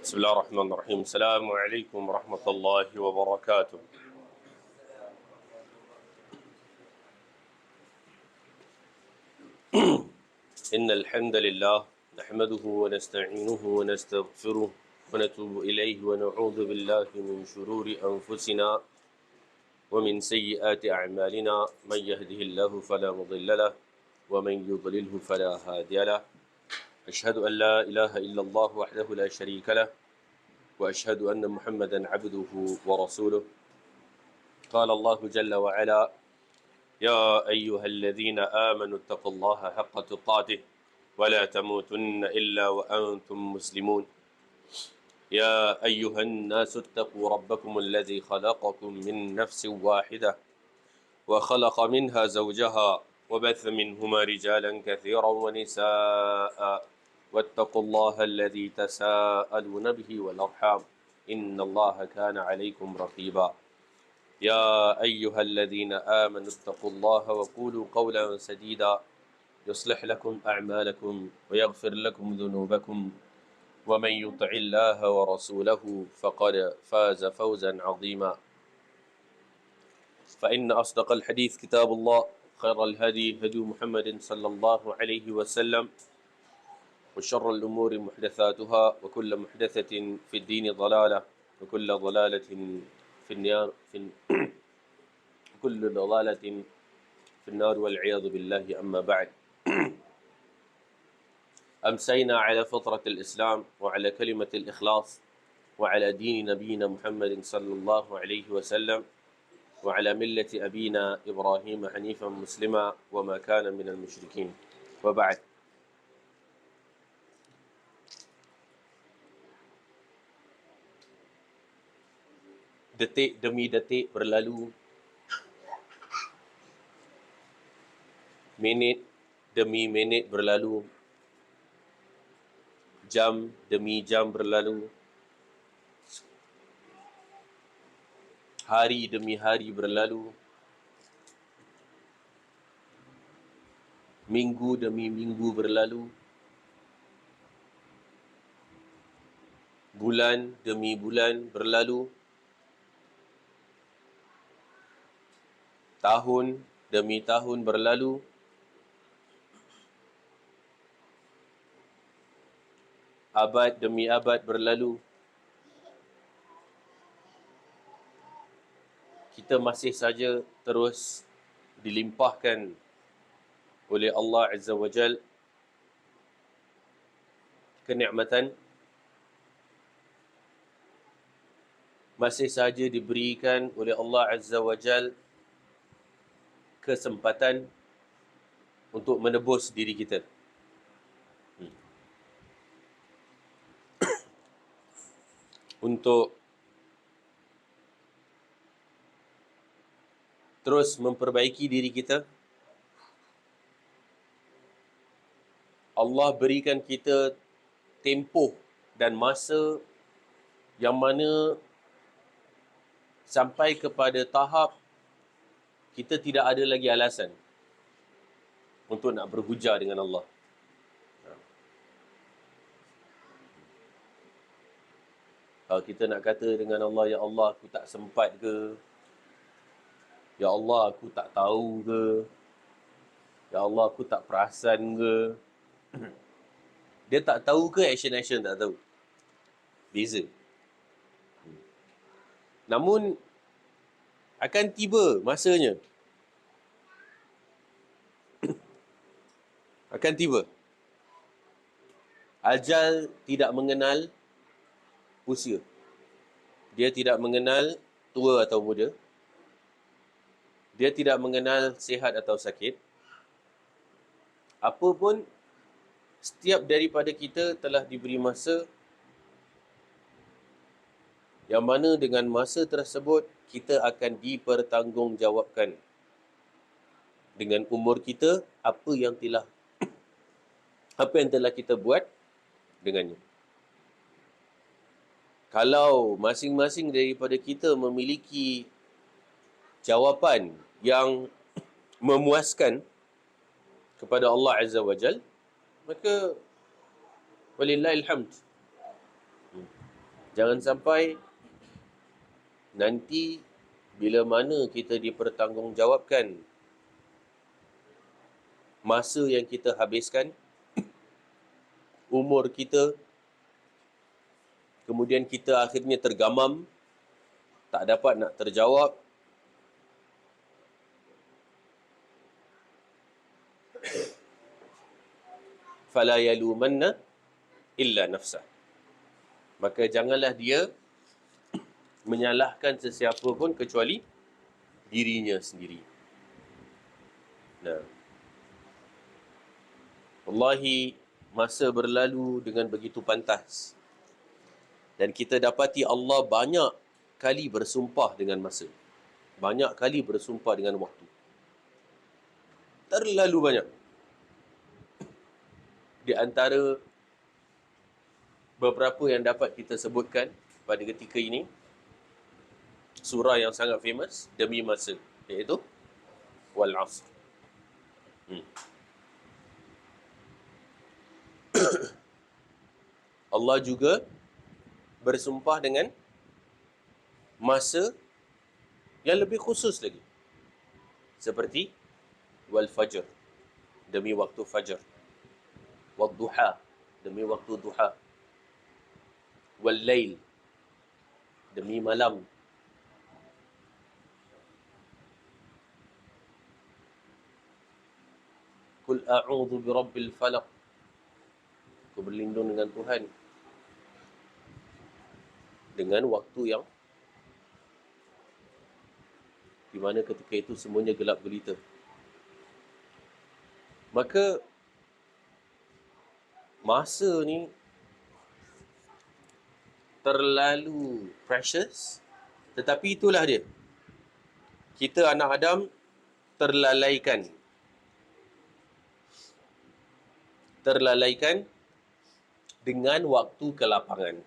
بسم الله الرحمن الرحيم. السلام عليكم ورحمة الله وبركاته. إن الحمد لله نحمده ونستعينه ونستغفره ونتوب إليه ونعوذ بالله من شرور أنفسنا ومن سيئات أعمالنا. من يهده الله فلا مضل له ومن يضلله فلا هادي له. أشهد أن لا إله إلا الله وحده لا شريك له وأشهد أن محمدا عبده ورسوله. قال الله جل وعلا: يا أيها الذين آمنوا اتقوا الله حق تقاته ولا تموتن إلا وأنتم مسلمون. يا أيها الناس اتقوا ربكم الذي خلقكم من نفس واحدة وخلق منها زوجها وبث منهما رجالا كثيرا ونساء واتقوا الله الذي تساءلون به والأرحام إن الله كان عليكم رقيبا. يا أيها الذين آمنوا اتقوا الله وقولوا قولا سديدا يصلح لكم أعمالكم ويغفر لكم ذنوبكم ومن يطع الله ورسوله فقد فاز فوزا عظيما. فإن أصدق الحديث كتاب الله، خير الهدي هدي محمد صلى الله عليه وسلم، وشر الأمور محدثاتها وكل محدثة في الدين ضلالة وكل ضلالة في النار كل ضلالة في النار والعياذ بالله. أما بعد، أمسينا على فطرة الإسلام وعلى كلمة الإخلاص وعلى دين نبينا محمد صلى الله عليه وسلم وعلى ملة أبينا إبراهيم حنيفا مسلما وما كان من المشركين. وبعد، detik demi detik berlalu, minit demi minit berlalu, jam demi jam berlalu, hari demi hari berlalu, minggu demi minggu berlalu, bulan demi bulan berlalu, tahun demi tahun berlalu, abad demi abad berlalu. Kita masih saja terus dilimpahkan oleh Allah Azza wa Jal kenikmatan, masih saja diberikan oleh Allah Azza wa Jal kesempatan untuk menebus diri kita. Untuk terus memperbaiki diri kita. Allah berikan kita tempoh dan masa yang mana sampai kepada tahap kita tidak ada lagi alasan untuk nak berhujah dengan Allah. Kalau kita nak kata dengan Allah, ya Allah aku tak sempat ke, ya Allah aku tak tahu ke, ya Allah aku tak perasan ke. Dia tak tahu ke action tak tahu? Beza. Namun akan tiba masanya. Akan tiba. Ajal tidak mengenal usia. Dia tidak mengenal tua atau muda. Dia tidak mengenal sihat atau sakit. Apapun, setiap daripada kita telah diberi masa yang mana dengan masa tersebut kita akan dipertanggungjawabkan dengan umur kita, apa yang telah kita buat dengannya. Kalau masing-masing daripada kita memiliki jawapan yang memuaskan kepada Allah Azza wa Jal, maka walillahil hamd. Jangan sampai nanti bila mana kita dipertanggungjawabkan masa yang kita habiskan, umur kita, kemudian kita akhirnya tergamam, tak dapat nak terjawab. Fala yalumanna illa nafsah. Maka janganlah dia menyalahkan sesiapa pun kecuali dirinya sendiri. Nah, wallahi masa berlalu dengan begitu pantas. Dan kita dapati Allah banyak kali bersumpah dengan masa. Banyak kali bersumpah dengan waktu. Terlalu banyak. Di antara beberapa yang dapat kita sebutkan pada ketika ini, surah yang sangat famous demi masa, iaitu Wal Asr. Allah juga bersumpah dengan masa yang lebih khusus lagi, seperti Wal Fajr, demi waktu Fajr. Wal Duha, demi waktu Duha. Wal Lail, demi malam. Qul a'udzu birabbil falaq, aku berlindung dengan Tuhan dengan waktu yang di mana ketika itu semuanya gelap gelita. Maka masa ni terlalu precious, tetapi itulah dia. Kita anak Adam terlalaikan dengan waktu kelapangan.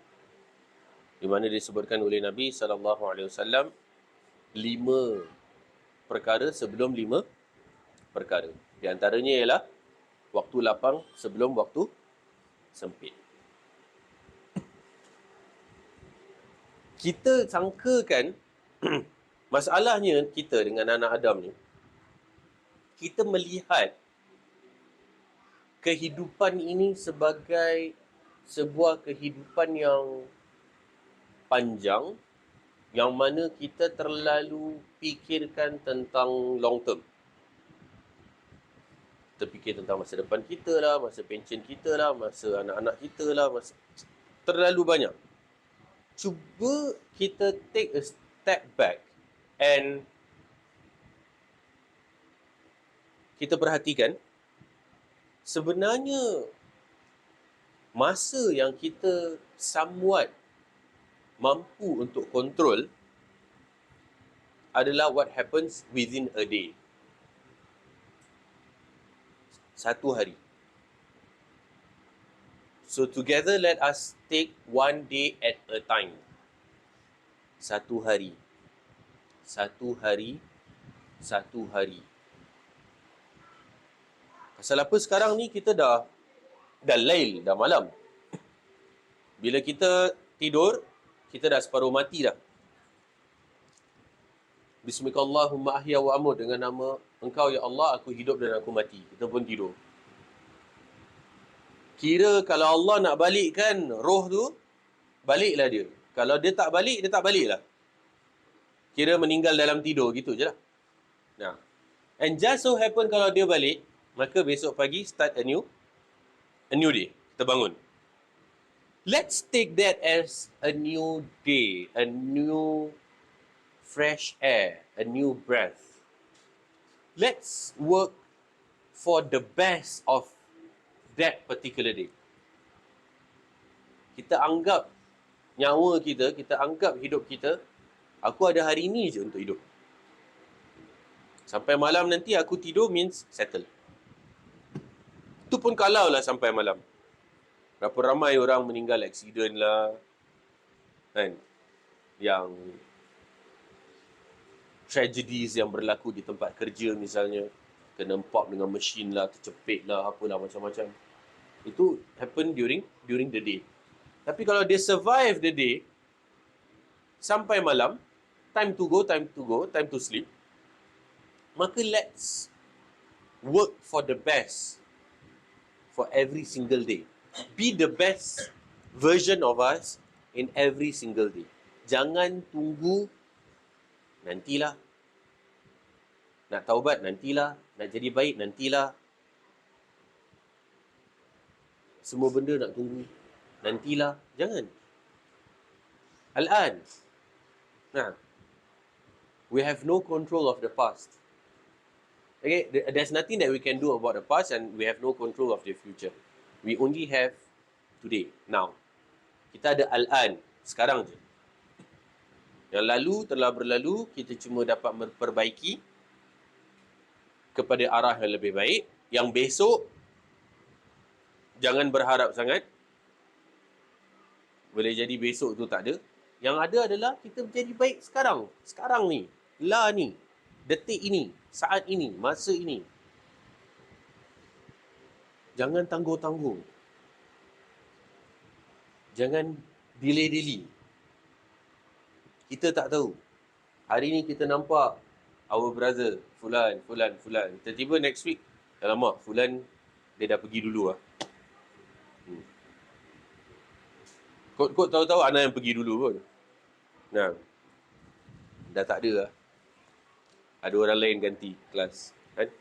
Di mana disebutkan oleh Nabi SAW 5 perkara sebelum 5 perkara. Di antaranya ialah waktu lapang sebelum waktu sempit. Kita sangkakan masalahnya kita dengan anak Adam ni, kita melihat kehidupan ini sebagai sebuah kehidupan yang panjang, yang mana kita terlalu fikirkan tentang long term. Kita fikir tentang masa depan kita lah, masa pension kita lah, masa anak-anak kita lah, terlalu banyak. Cuba kita take a step back and kita perhatikan sebenarnya masa yang kita somewhat mampu untuk kontrol adalah what happens within a day. Satu hari. So together let us take one day at a time. Satu hari. Satu hari. Satu hari. Pasal apa sekarang ni kita dah lail, dah malam. Bila kita tidur, kita dah separuh mati dah. Bismillahirrahmanirrahim, ahya wa amut, dengan nama Engkau ya Allah aku hidup dan aku mati. Kita pun tidur. Kira kalau Allah nak balikkan roh tu, baliklah dia. Kalau dia tak balik, dia tak baliklah. Kira meninggal dalam tidur gitu je lah. Nah. And just so happen kalau dia balik, maka besok pagi start a new day. Kita bangun. Let's take that as a new day, a new fresh air, a new breath. Let's work for the best of that particular day. Kita anggap nyawa kita, kita anggap hidup kita, aku ada hari ini je untuk hidup. Sampai malam nanti aku tidur means settle. Itu pun kalau lah sampai malam. Berapa ramai orang meninggal accident lah, kan? Yang tragedies yang berlaku di tempat kerja misalnya, kena empap dengan mesin lah, tercepit lah, apalah macam-macam. Itu happen during the day. Tapi kalau dia survive the day, sampai malam, time to go, time to sleep. Maka let's work for the best for every single day. Be the best version of us in every single day. Jangan tunggu nantilah. Nak taubat nantilah. Nak jadi baik nantilah. Semua benda nak tunggu nantilah. Jangan. Al-an. Nah. We have no control of the past. Okay, there's nothing that we can do about the past and we have no control of the future. We only have today, now. Kita ada al-an, sekarang je. Yang lalu telah berlalu, kita cuma dapat memperbaiki kepada arah yang lebih baik. Yang besok, jangan berharap sangat. Boleh jadi besok tu tak ada. Yang ada adalah kita menjadi baik sekarang. Sekarang ni, ni, detik ini, saat ini, masa ini. Jangan tangguh-tangguh. Jangan delay-delay. Kita tak tahu. Hari ni kita nampak our brother, Fulan. Tiba-tiba next week, alamak, Fulan, dia dah pergi dulu lah. Kau tahu-tahu Ana yang pergi dulu pun. Nah, dah tak ada lah. Ada orang lain ganti kelas. Kan?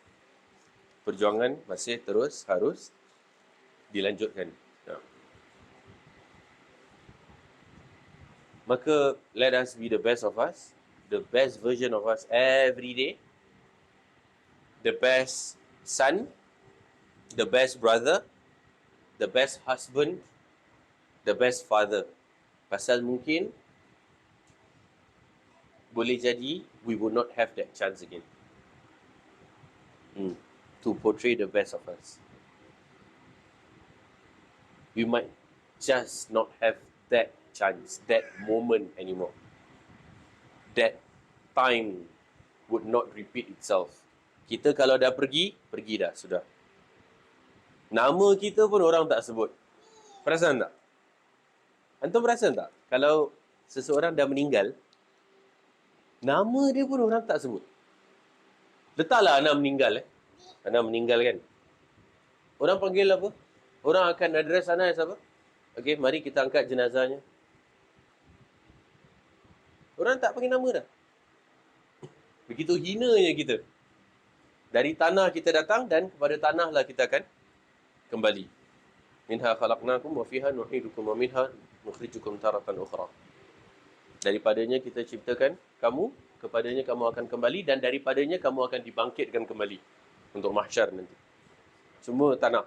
Perjuangan masih terus harus dilanjutkan. Nah. Maka, let us be the best of us. The best version of us every day. The best son. The best brother. The best husband. The best father. Pasal mungkin boleh jadi we will not have that chance again to portray the best of us. We might just not have that chance, that moment anymore. That time would not repeat itself. Kita kalau dah pergi dah, sudah. Nama kita pun orang tak sebut. Perasan tak? Antum perasan tak? Kalau seseorang dah meninggal, nama dia pun orang tak sebut. Letaklah Ana meninggal. Ana meninggal kan. Orang panggil apa? Orang akan address Ana as apa? Okey, mari kita angkat jenazahnya. Orang tak panggil nama dah. Begitu hinanya kita. Dari tanah kita datang dan kepada tanahlah kita akan kembali. Minha khalaqnakum wa fiha nu'idukum wa minha nukhrijukum taratan ukhra. Daripadanya kita ciptakan kamu, kepadanya kamu akan kembali dan daripadanya kamu akan dibangkitkan kembali untuk mahsyar nanti. Semua tanah.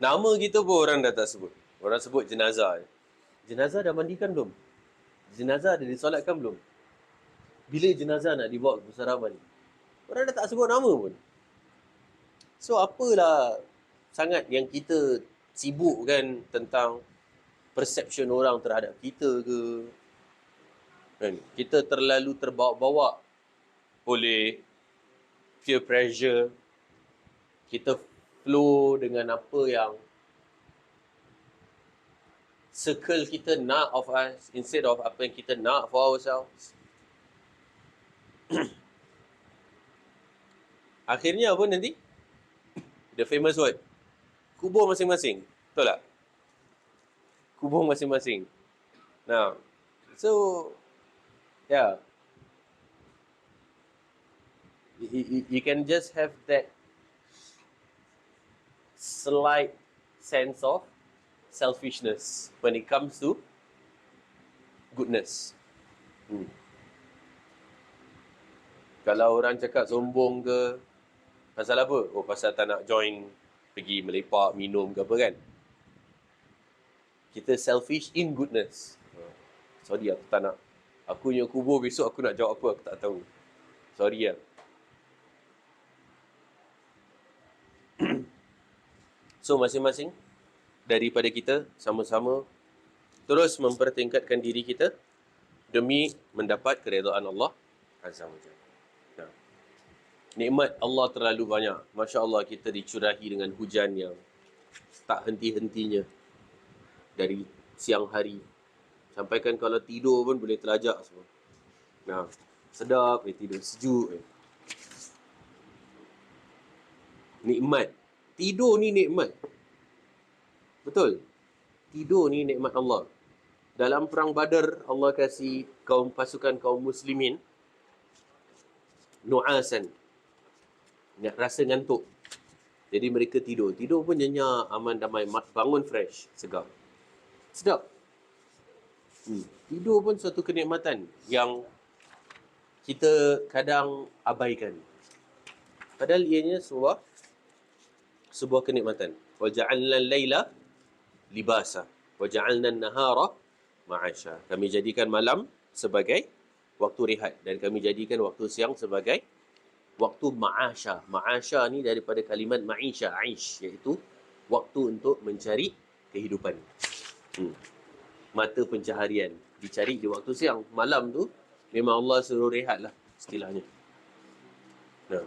Nama kita pun orang dah tak sebut. Orang sebut jenazah. Jenazah dah mandikan belum? Jenazah dah disolatkan belum? Bila jenazah nak dibawa ke Pusaraman? Orang dah tak sebut nama pun. So apalah sangat yang kita sibukkan tentang perception orang terhadap kita ke. Kan? Kita terlalu terbawa-bawa oleh peer pressure. Kita flow dengan apa yang circle kita nak of us instead of apa yang kita nak for ourselves. Akhirnya apa nanti? The famous word. Kubur masing-masing. Betul tak? Kubur masing-masing. Now, so, yeah. You can just have that slight sense of selfishness when it comes to goodness. Kalau orang cakap sombong ke, pasal apa? Oh, pasal tak nak join pergi melepak, minum ke apa kan? Kita selfish in goodness. Sorry, aku tak nak. Aku punya kubur besok aku nak jawab apa, aku tak tahu. Sorry lah. So, masing-masing daripada kita sama-sama terus mempertingkatkan diri kita demi mendapat keredaan Allah Azza wa Jalla. Nikmat Allah terlalu banyak. Masya Allah, kita dicurahi dengan hujan yang tak henti-hentinya dari siang hari Sampaikan kalau tidur pun boleh terlajak semua. Nah, sedap boleh tidur, sejuk. Nikmat. Tidur ni nikmat. Betul. Tidur ni nikmat Allah. Dalam perang Badar, Allah kasih pasukan kaum muslimin nu'asan. Rasa ngantuk. Jadi mereka tidur. Tidur pun nyenyak, aman, damai. Bangun fresh, segar. Sedap. Tidur pun suatu kenikmatan yang kita kadang abaikan. Padahal ianya sebuah kenikmatan. Wa ja'alna al-laila libasa wa ja'alna an-nahara ma'asha. Kami jadikan malam sebagai waktu rehat dan kami jadikan waktu siang sebagai waktu ma'asha. Ma'asha ni daripada kalimat ma'isha, aish, iaitu waktu untuk mencari kehidupan. Mata pencaharian dicari di waktu siang. Malam tu memang Allah suruh rehat lah istilahnya. Nah.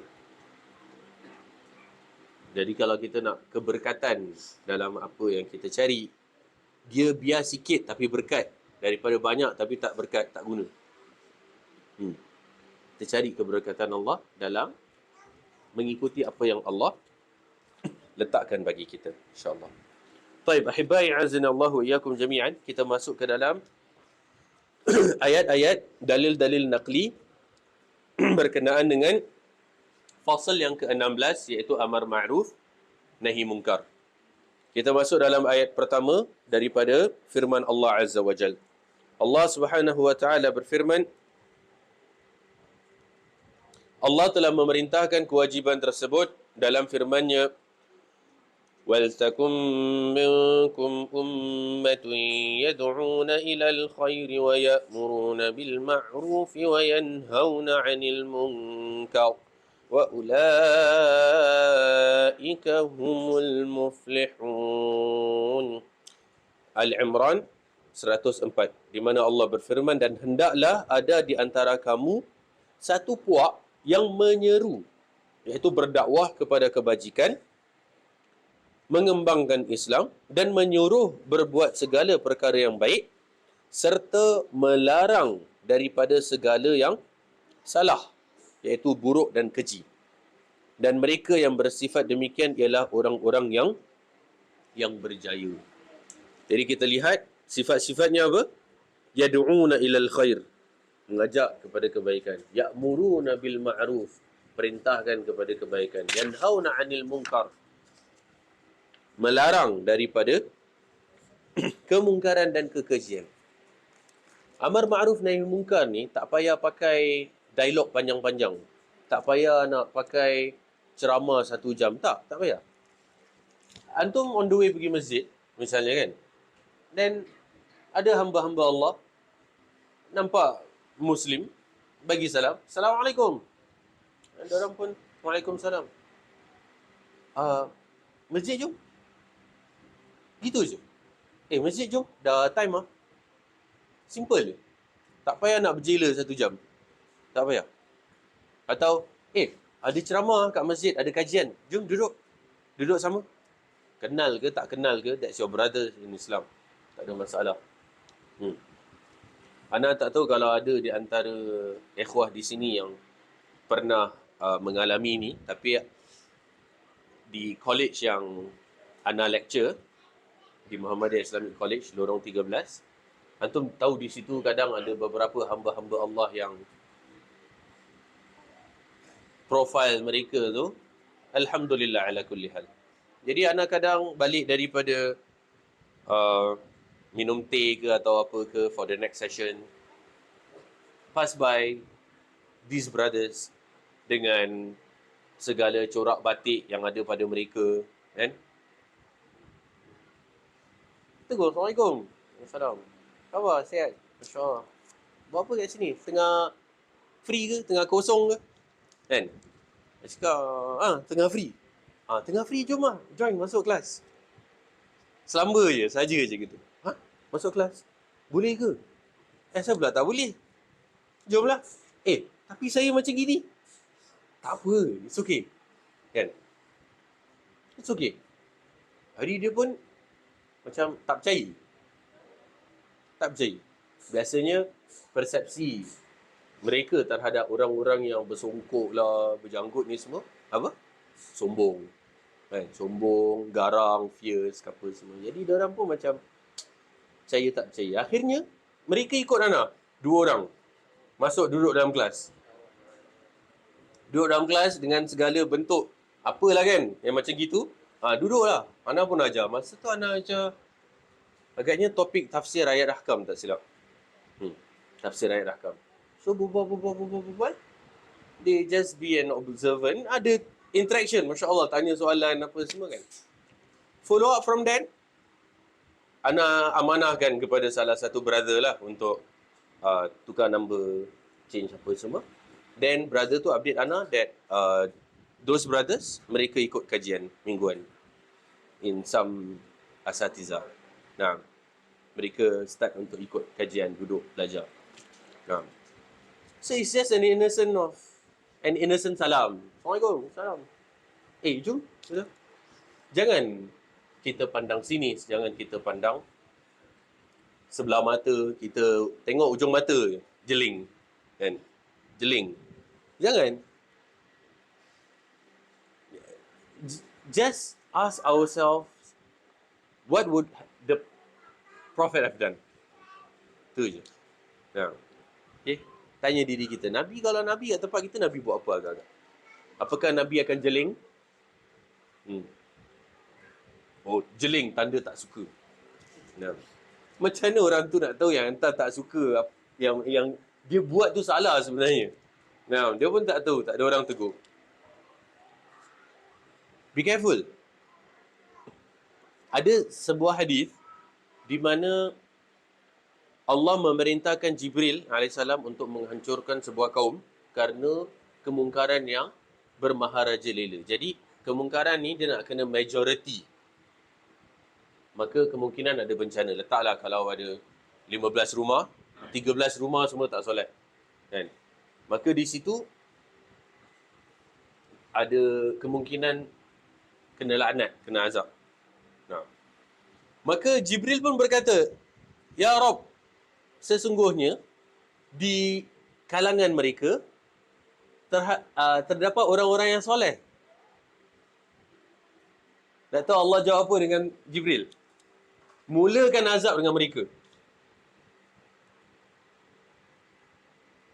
Jadi kalau kita nak keberkatan dalam apa yang kita cari, dia biar sikit tapi berkat, daripada banyak tapi tak berkat, tak guna. Kita cari keberkatan Allah dalam mengikuti apa yang Allah letakkan bagi kita, insya-Allah. Baik, ahibai azanallahu iyyakum jami'an. Kita masuk ke dalam ayat-ayat dalil-dalil naqli berkenaan dengan fasal yang ke-16, iaitu amar ma'ruf nahi munkar. Kita masuk dalam ayat pertama daripada firman Allah Azza wa Jal. Allah Subhanahu wa taala berfirman, Allah telah memerintahkan kewajiban tersebut dalam firman-Nya, وَلْتَكُمْ مِنْكُمْ أُمَّةٌ يَدْعُونَ إِلَى الْخَيْرِ وَيَأْمُرُونَ بِالْمَعْرُوفِ وَيَنْهَوْنَ عَنِ الْمُنْكَرِ وَأُولَئِكَ هُمُ الْمُفْلِحُونَ. Al-Imran 104, di mana Allah berfirman, dan hendaklah ada di antara kamu satu puak yang menyeru, iaitu berdakwah kepada kebajikan, mengembangkan Islam dan menyuruh berbuat segala perkara yang baik serta melarang daripada segala yang salah, iaitu buruk dan keji. Dan mereka yang bersifat demikian ialah orang-orang yang berjaya. Jadi kita lihat sifat-sifatnya apa? Yad'una ilal khair, mengajak kepada kebaikan. Ya'muruna bil ma'ruf, perintahkan kepada kebaikan. Yanhauna 'anil munkar, melarang daripada kemungkaran dan kekejian. Amar ma'ruf nahi munkar ni tak payah pakai dialog panjang-panjang. Tak payah nak pakai ceramah 1 jam. Tak payah. Antum on the way pergi masjid, misalnya kan. Dan ada hamba-hamba Allah nampak Muslim, bagi salam, Assalamualaikum. Dan orang pun, Waalaikumsalam. Masjid jom. Gitu je. Masjid jom. Dah time lah. Simple je. Tak payah nak berjela 1 jam. Tak payah. Atau, ada ceramah kat masjid, ada kajian. Jom duduk. Duduk sama. Kenal ke tak kenal ke, that's your brother in Islam. Tak ada masalah. Ana tak tahu kalau ada di antara ikhwah di sini yang pernah mengalami ni, tapi di college yang Ana lecture, di Muhammadiyah Islamic College, Lorong 13, antum tahu di situ kadang ada beberapa hamba-hamba Allah yang profil mereka tu, alhamdulillah ala kulli hal. Jadi Ana kadang balik daripada minum teh ke atau apa ke for the next session, pass by these brothers dengan segala corak batik yang ada pada mereka, kan? Tegur, Assalamualaikum. Assalamualaikum. Khabar, sihat? Masya Allah. Buat apa kat sini? Tengah free ke? Tengah kosong ke? Kan? Saya cakap, tengah free. Tengah free, jom lah. Join, masuk kelas. Selamba je, saja je gitu. Masuk kelas? Boleh ke? Saya pula tak boleh. Jomlah. Tapi saya macam gini. Tak apa, it's okay. Kan? It's okay. Hari dia pun macam tak percaya. Tak percaya. Biasanya persepsi mereka terhadap orang-orang yang bersongkok lah, berjanggut ni semua, apa? Sombong. Kan? Sombong, garang, fierce, apa semua. Jadi diorang pun macam percaya tak percaya. Akhirnya, mereka ikut Ana. 2 orang. Masuk duduk dalam kelas. Duduk dalam kelas dengan segala bentuk apalah kan yang macam gitu. Duduklah. Ana pun ajar. Masa tu Ana ajar agaknya topik tafsir ayat ahkam tak silap. Tafsir ayat ahkam. So berbual. They just be an observant. Ada interaction. Masya Allah. Tanya soalan apa semua kan. Follow up from that. Ana amanahkan kepada salah satu brother lah untuk tukar number, change apa semua. Then brother tu update Ana that those brothers, mereka ikut kajian mingguan in some asatiza. Nah, mereka start untuk ikut kajian, duduk belajar. Nah, so it's just an innocent salam. Assalamualaikum, salam. Jom. Jangan kita pandang sini, jangan kita pandang sebelah mata, kita tengok ujung mata je, jeling. Kan? Jeling. Jangan. Just ask ourselves, what would the Prophet have done? Tu je. Nah. Okay. Tanya diri kita, Nabi kalau Nabi kat tempat kita, Nabi buat apa agak-agak? Apakah Nabi akan jeling? Jeling tanda tak suka. Nah. Macam mana orang tu nak tahu yang hantar tak suka, yang dia buat tu salah sebenarnya? Nah, dia pun tak tahu, tak ada orang tegur. Be careful. Ada sebuah hadis di mana Allah memerintahkan Jibril AS untuk menghancurkan sebuah kaum kerana kemungkaran yang bermaharaja lela. Jadi, kemungkaran ni dia nak kena majority. Maka kemungkinan ada bencana. Letaklah kalau ada 15 rumah, 13 rumah semua tak solat. Kan? Maka di situ ada kemungkinan kena laknat, kena azab. Nah. Maka Jibril pun berkata, Ya Rabb, sesungguhnya di kalangan mereka terdapat orang-orang yang soleh. Tak tahu Allah jawab apa dengan Jibril? Mulakan azab dengan mereka.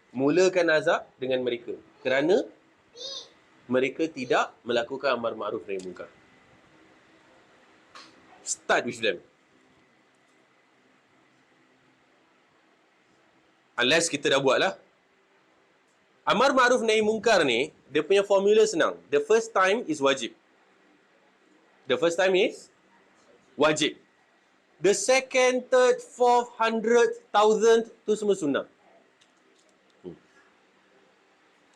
Mulakan azab dengan mereka. Kerana mereka tidak melakukan amar ma'ruf nahi munkar. Start with them. Unless kita dah buat lah. Amar ma'ruf nahi munkar ni, dia punya formula senang. The first time is wajib. The first time is wajib. The second, third, fourth, 100th, 1000th tu semua sunnah.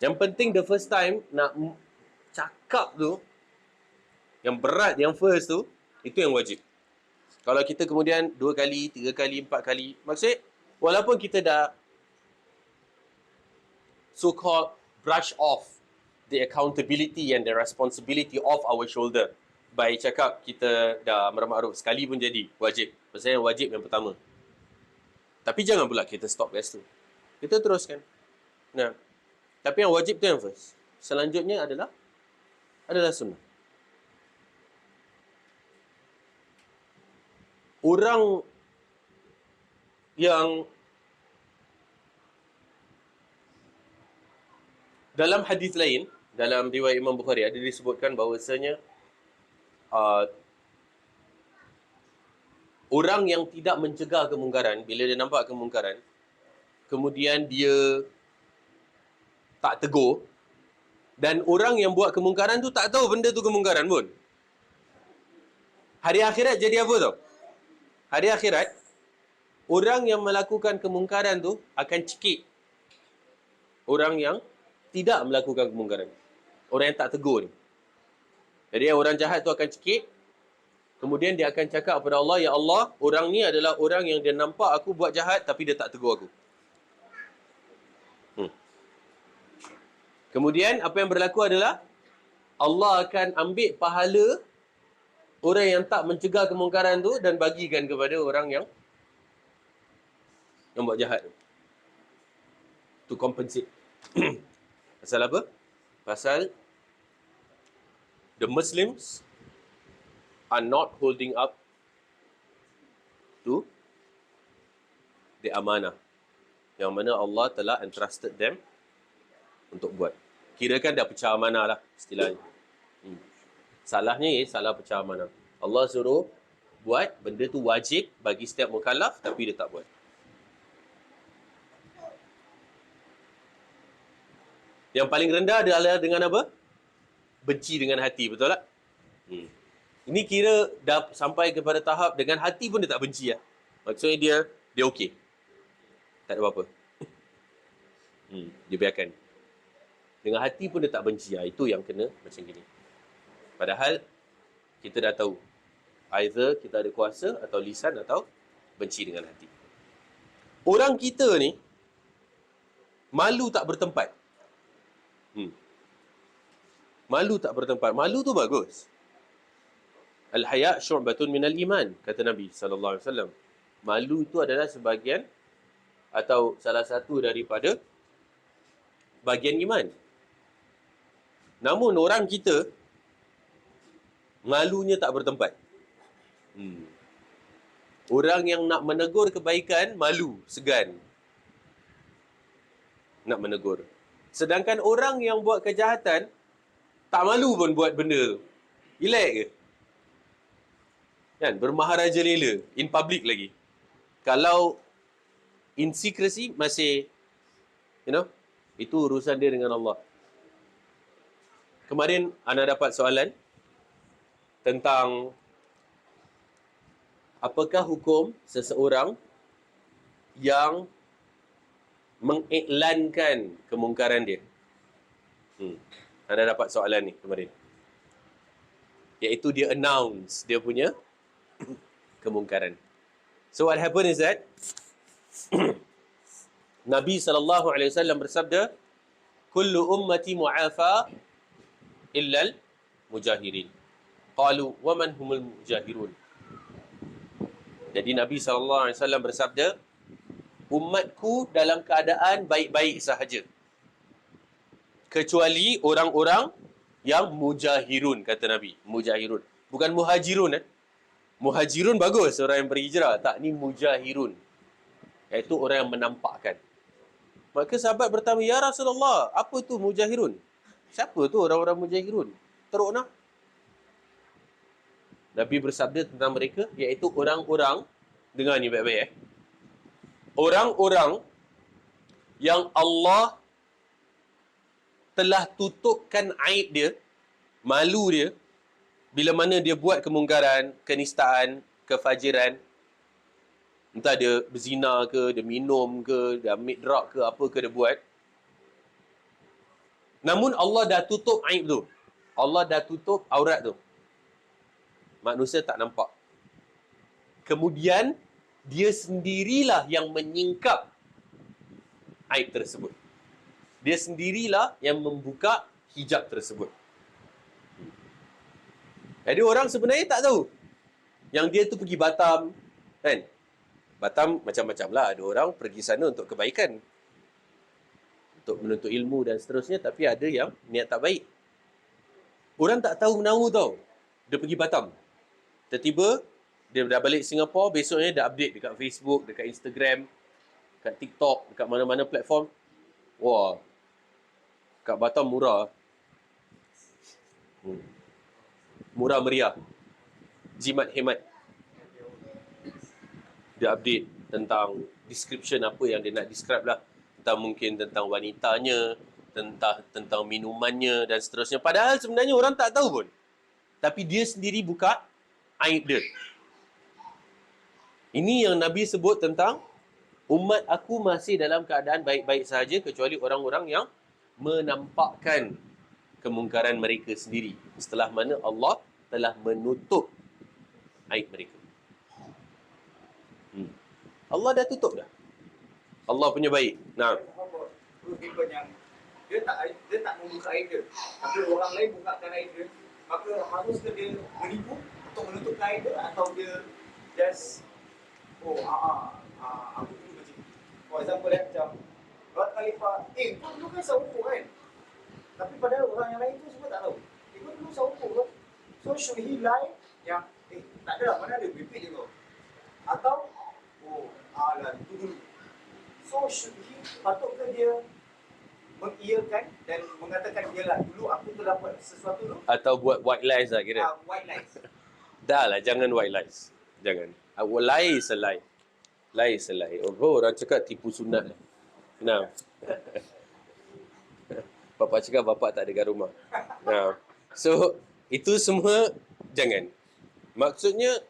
Yang penting the first time nak cakap tu, yang berat, yang first tu, itu yang wajib. Kalau kita kemudian 2 kali, 3 kali, 4 kali, maksud walaupun kita dah so-called brush off the accountability and the responsibility of our shoulder by cakap kita dah amar ma'ruf sekali pun jadi wajib. Pasal yang wajib yang pertama. Tapi jangan pula kita stop kat situ. Kita teruskan. Nah, tapi yang wajib tu yang first. Selanjutnya adalah sunnah. Orang yang dalam hadis lain, dalam riwayat Imam Bukhari ada disebutkan bahawasanya orang yang tidak mencegah kemungkaran, bila dia nampak kemungkaran, kemudian dia tak tegur, dan orang yang buat kemungkaran tu tak tahu benda tu kemungkaran pun. Hari akhirat jadi apa tau? Hari akhirat, orang yang melakukan kemungkaran tu akan cekik orang yang tidak melakukan kemungkaran. Orang yang tak tegur ni. Jadi orang jahat tu akan cekik, kemudian dia akan cakap kepada Allah, Ya Allah, orang ni adalah orang yang dia nampak aku buat jahat tapi dia tak tegur aku. Kemudian apa yang berlaku adalah Allah akan ambil pahala orang yang tak mencegah kemungkaran tu dan bagikan kepada orang yang buat jahat tu. To compensate. Pasal apa? Pasal the Muslims are not holding up to the amanah yang mana Allah telah entrusted them untuk buat. Kirakan dah pecah amanah lah istilahnya. Salahnya salah pecah amanah. Allah suruh buat benda tu wajib bagi setiap mukallaf tapi dia tak buat. Yang paling rendah adalah dengan apa? Benci dengan hati, betul tak? Ini kira dah sampai kepada tahap dengan hati pun dia tak benci lah. Maksudnya dia okey. Tak ada apa-apa. Dia biarkan. Dengan hati pun dia tak benci lah. Itu yang kena macam gini. Padahal kita dah tahu. Either kita ada kuasa atau lisan atau benci dengan hati. Orang kita ni malu tak bertempat. Malu tak bertempat. Malu tu bagus. Al-haya' syu'batun minal iman, kata Nabi SAW. Malu itu adalah sebahagian atau salah satu daripada bahagian iman. Namun orang kita malunya tak bertempat. Orang yang nak menegur kebaikan malu, segan nak menegur. Sedangkan orang yang buat kejahatan tak malu pun buat benda tu. Relax ke? Kan? Bermaharaja lela. In public lagi. Kalau in secrecy masih, itu urusan dia dengan Allah. Kemarin Ana dapat soalan tentang apakah hukum seseorang yang mengiklankan kemungkaran dia. Anda dapat soalan ni kemarin. Iaitu dia announce dia punya kemungkaran. So what happened is that Nabi SAW bersabda, kullu ummati mu'afa illal mujahirin. Qalu wa man humul mujahirun. Jadi Nabi SAW bersabda, umatku dalam keadaan baik-baik sahaja, kecuali orang-orang yang mujahirun, kata Nabi. Mujahirun. Bukan muhajirun. Muhajirun bagus, orang yang berhijrah. Tak, ni mujahirun. Iaitu orang yang menampakkan. Maka sahabat bertanya, ya Rasulullah, apa tu mujahirun? Siapa tu orang-orang mujahirun? Teruk nak. Nabi bersabda tentang mereka, iaitu orang-orang, dengar ni baik-baik orang-orang yang Allah telah tutupkan aib dia, malu dia, bila mana dia buat kemungkaran, kenistaan, kefajiran. Entah dia berzina ke, dia minum ke, dia ambil drug ke, apa ke dia buat. Namun Allah dah tutup aib tu. Allah dah tutup aurat tu. Manusia tak nampak. Kemudian, dia sendirilah yang menyingkap aib tersebut. Dia sendirilah yang membuka hijab tersebut. Jadi orang sebenarnya tak tahu. Yang dia tu pergi Batam, kan? Batam macam-macam lah. Ada orang pergi sana untuk kebaikan, untuk menuntut ilmu dan seterusnya. Tapi ada yang niat tak baik. Orang tak tahu menahu tau. Dia pergi Batam. Tiba-tiba, dia dah balik Singapura, besoknya dah update dekat Facebook, dekat Instagram, dekat TikTok, dekat mana-mana platform. Wah, kat Batam murah. Murah meriah. Jimat hemat. Dia update tentang description apa yang dia nak describe lah. Tentang mungkin tentang wanitanya, tentang minumannya dan seterusnya. Padahal sebenarnya orang tak tahu pun. Tapi dia sendiri buka aib dia. Ini yang Nabi sebut tentang umat aku masih dalam keadaan baik-baik sahaja kecuali orang-orang yang menampakkan kemungkaran mereka sendiri. Setelah mana Allah telah menutup aib mereka. Allah dah tutup dah. Allah punya baik. Nah. Yang dia tak membuka aib dia, tapi orang lain bukakan aib dia, maka haruskah dia menipu untuk menutup aib dia, atau dia just aku dulu macam For example macam orang tengah lepak, kau dulu kan saupu kan? Tapi padahal orang yang lain tu semua tak tahu. Kau dulu saupu kan? So should he lie? Yang, tak ada lah, mana ada, repeat je kau. Atau, alah, itu dulu. So should he, patutkah dia mengiyakan dan mengatakan ialah dulu aku terdapat sesuatu tu? Atau buat white lies lah kira. White lies. Dah lah, jangan white lies. Jangan. Lie is a lie. Lie is a lie. Orang cakap tipu sunat lah. Nah. Bapak cakap bapak tak ada kat rumah. Nah. So, itu semua jangan. Maksudnya,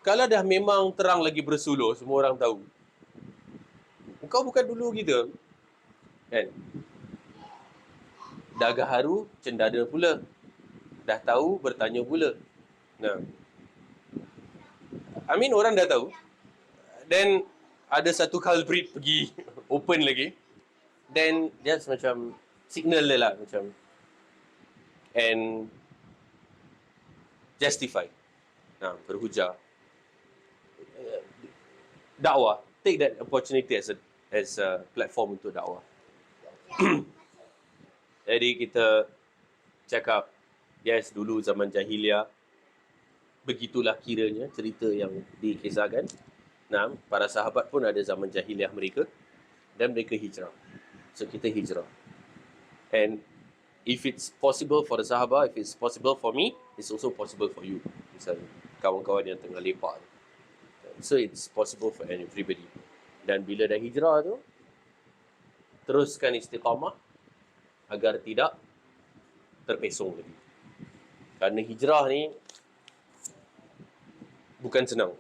kalau dah memang terang lagi bersuluh, semua orang tahu. Kau bukan dulu kita. Kan? Dah gaharu, cendana pula. Dah tahu, bertanya pula. Nah. I mean, orang dah tahu. Then, ada satu culprit pergi open lagi. Then, just macam signal dia lah. Macam. And justify. Nah, berhujah. Dakwah. Take that opportunity as a platform untuk dakwah. Jadi kita cakap, yes, dulu zaman jahiliah, begitulah kiranya cerita yang dikisahkan. Nah, para sahabat pun ada zaman jahiliah mereka dan mereka hijrah. So kita hijrah. And if it's possible for the sahabat, if it's possible for me, it's also possible for you. Misalnya kawan-kawan yang tengah lepak. So it's possible for everybody. Dan bila dah hijrah tu, teruskan istiqamah agar tidak terpesong lagi. Kerana hijrah ni bukan senang.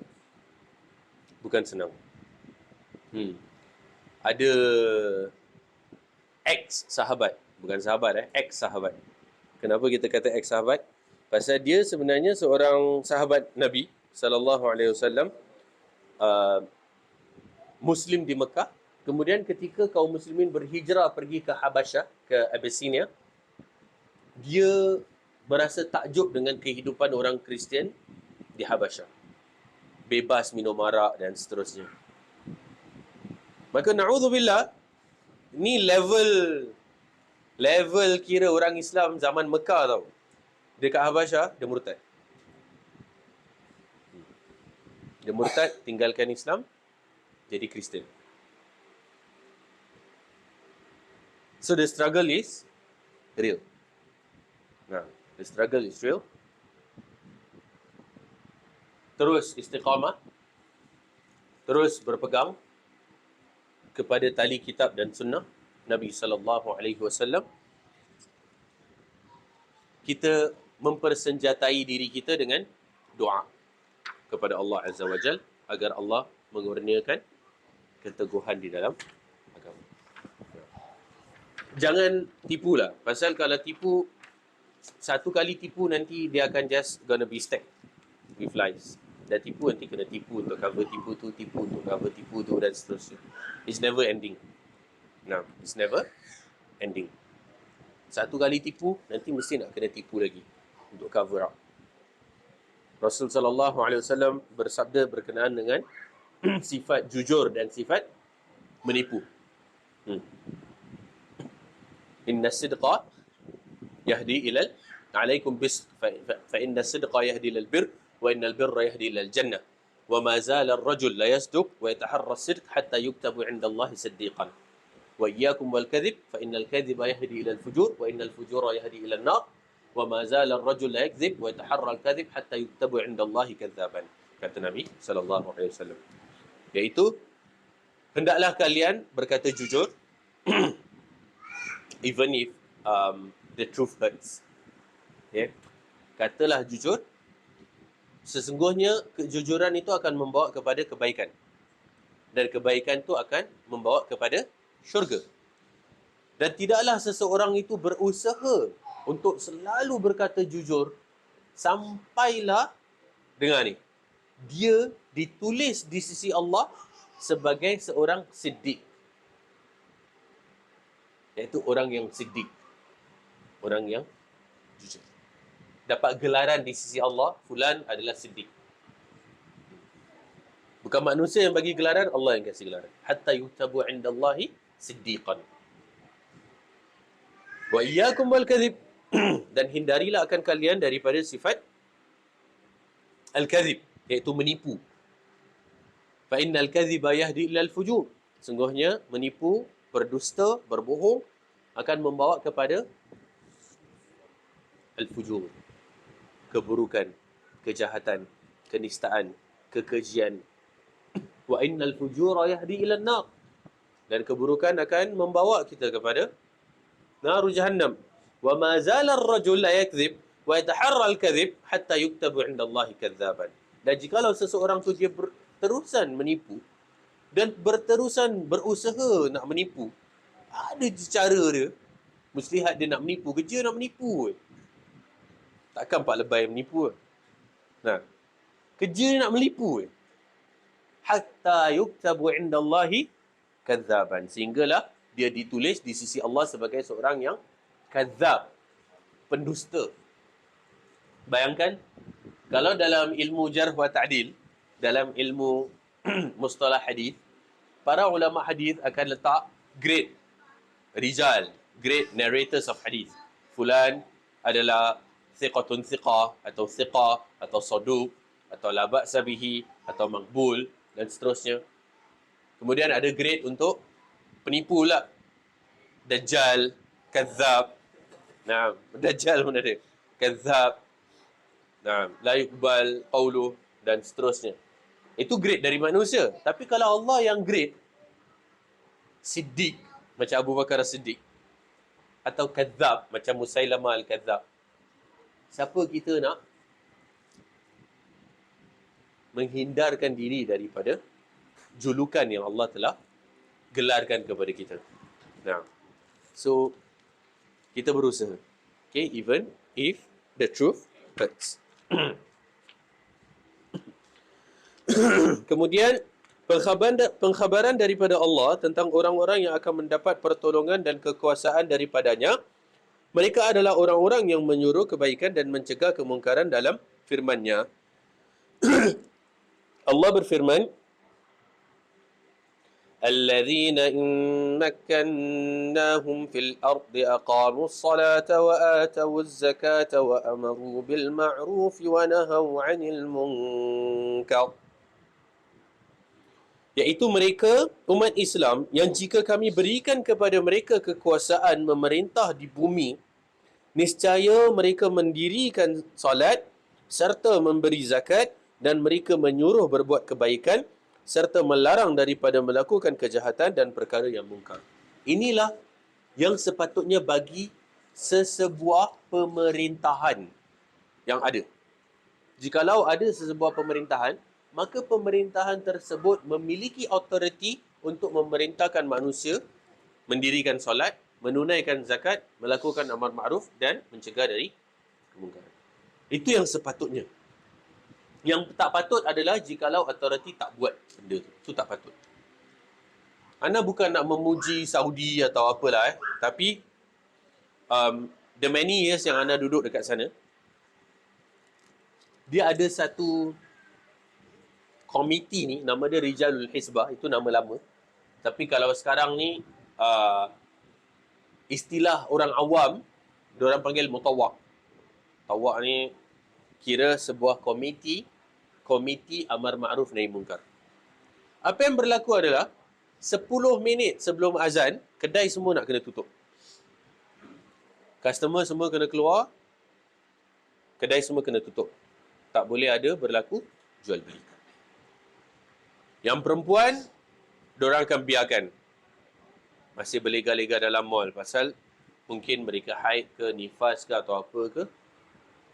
Bukan senang. Ada ex-sahabat. Bukan sahabat, ex-sahabat. Kenapa kita kata ex-sahabat? Pasal dia sebenarnya seorang sahabat Nabi SAW, Muslim di Mekah. Kemudian ketika kaum muslimin berhijrah pergi ke Habasyah, ke Abyssinia, dia merasa takjub dengan kehidupan orang Kristian di Habasyah. Bebas minum arak dan seterusnya. Maka na'udzubillah, ni level kira orang Islam zaman Mekah tau. Dekat Habasyah, dia murtad. Dia murtad, tinggalkan Islam, jadi Kristian. So the struggle is real. Nah, the struggle is real. Terus istiqamah. Terus berpegang kepada tali kitab dan sunnah Nabi SAW. Kita mempersenjatai diri kita dengan doa kepada Allah Azza wa Jal agar Allah mengurniakan keteguhan di dalam agama. Jangan tipulah. Pasal kalau tipu, satu kali tipu nanti dia akan just gonna be stacked with lies. Dah tipu nanti kena tipu untuk cover tipu tu, tipu untuk cover tipu tu dan seterusnya. It's never ending. No, it's never ending. Satu kali tipu, nanti mesti nak kena tipu lagi untuk cover up. Rasul sallallahu alaihi wasallam bersabda berkenaan dengan sifat jujur dan sifat menipu. Inna sidqa yahdi ilal alaikum bis fa inna sidqa yahdi ilal bir wa innal birra yahdi ilal jannah wa ma zala ar-rajul la yasduq wa yataharra as-sidq hatta yuktabu 'inda Allah siddiqan wa iyyakum wal kadhib fa innal kadhiba yahdi ilal fujur wa innal fujura yahdi ilal nar wa ma zala ar-rajul la yakdhib wa yataharra al-kadhib hatta yuktabu 'inda Allah kadzaban, kata Nabi sallallahu alaihi wasallam. Iaitu hendaklah kalian berkata jujur even if the truth hurts. Okay? Katalah jujur. Sesungguhnya kejujuran itu akan membawa kepada kebaikan. Dan kebaikan itu akan membawa kepada syurga. Dan tidaklah seseorang itu berusaha untuk selalu berkata jujur sampailah, dengar ni, dia ditulis di sisi Allah sebagai seorang siddiq. Iaitu orang yang siddiq. Orang yang jujur. Dapat gelaran di sisi Allah, fulan adalah siddiq. Bukan manusia yang bagi gelaran, Allah yang kasih gelaran. Hatta yuktabu indallahi siddiqan. Wa iyyakum wal kadhib. Dan hindarilah akan kalian daripada sifat al-kadhib, iaitu menipu. Fa innal kadhiba yahdi ilal fujur. Sungguhnya menipu, berdusta, berbohong akan membawa kepada al-fujur, keburukan, kejahatan, kenistaan, kekejian. Wa innal fujura yahdi ilan nar. Dan keburukan akan membawa kita kepada naru jahannam. Wa ma zala ar-rajul la yakdzib wa yataharra al-kadhib hatta yuktabu 'inda Allahi kadzaban. Dan jikalau seseorang tu dia berterusan menipu dan berterusan berusaha nak menipu, ada cara dia, muslihat dia nak menipu, kerja nak menipu. Takkan Pak Lebay menipu. Nah, kerja dia nak menipu. Hatta yuktabu 'inda Allahi kadzaban. Sehinggalah dia ditulis di sisi Allah sebagai seorang yang kadzab, pendusta. Bayangkan kalau dalam ilmu jarh wa ta'dil, dalam ilmu mustalah hadis, para ulama hadis akan letak grade rijal, grade narrators of hadis. Fulan adalah thiqatun thiqah atau thiqah atau saduq atau la ba'sa bihi atau maqbul dan seterusnya. Kemudian ada grade untuk penipu pula. Dajjal, kadzab. Nah, dajjal pun ada. Kadzab. Nah, la yuqbal qawluh dan seterusnya. Itu grade dari manusia. Tapi kalau Allah yang grade siddiq macam Abu Bakar As-Siddiq atau kadzab macam Musailamah Al-Kadzab, siapa kita nak menghindarkan diri daripada julukan yang Allah telah gelarkan kepada kita? Nah, so kita berusaha. Okay, even if the truth hurts. Kemudian pengkhabaran daripada Allah tentang orang-orang yang akan mendapat pertolongan dan kekuasaan daripadanya. Mereka adalah orang-orang yang menyuruh kebaikan dan mencegah kemungkaran dalam firman-Nya. Allah berfirman, الذين إن مكناهم في الأرض أقاموا الصلاة وآتوا الزكاة وأمروا بالمعروف ونهوا عن المنكر. Iaitu mereka, umat Islam, yang jika kami berikan kepada mereka kekuasaan memerintah di bumi, niscaya mereka mendirikan salat serta memberi zakat dan mereka menyuruh berbuat kebaikan serta melarang daripada melakukan kejahatan dan perkara yang mungkar. Inilah yang sepatutnya bagi sesebuah pemerintahan yang ada. Jikalau ada sesebuah pemerintahan, maka pemerintahan tersebut memiliki autoriti untuk memerintahkan manusia mendirikan solat, menunaikan zakat, melakukan amar ma'ruf dan mencegah dari kemungkaran. Itu yang sepatutnya. Yang tak patut adalah jikalau autoriti tak buat benda tu. Itu tak patut. Ana bukan nak memuji Saudi atau apalah tapi the many years yang Ana duduk dekat sana, dia ada satu komiti ni, nama dia Rijalul Hizbah, itu nama lama. Tapi kalau sekarang ni istilah orang awam, diorang panggil mutawak. Mutawak ni kira sebuah komiti amar ma'ruf nahi munkar. Apa yang berlaku adalah 10 minit sebelum azan, kedai semua nak kena tutup. Customer semua kena keluar, kedai semua kena tutup. Tak boleh ada berlaku jual beli. Yang perempuan, diorang akan biarkan masih berlega-lega dalam mall pasal mungkin mereka haid ke, nifas ke atau apa ke,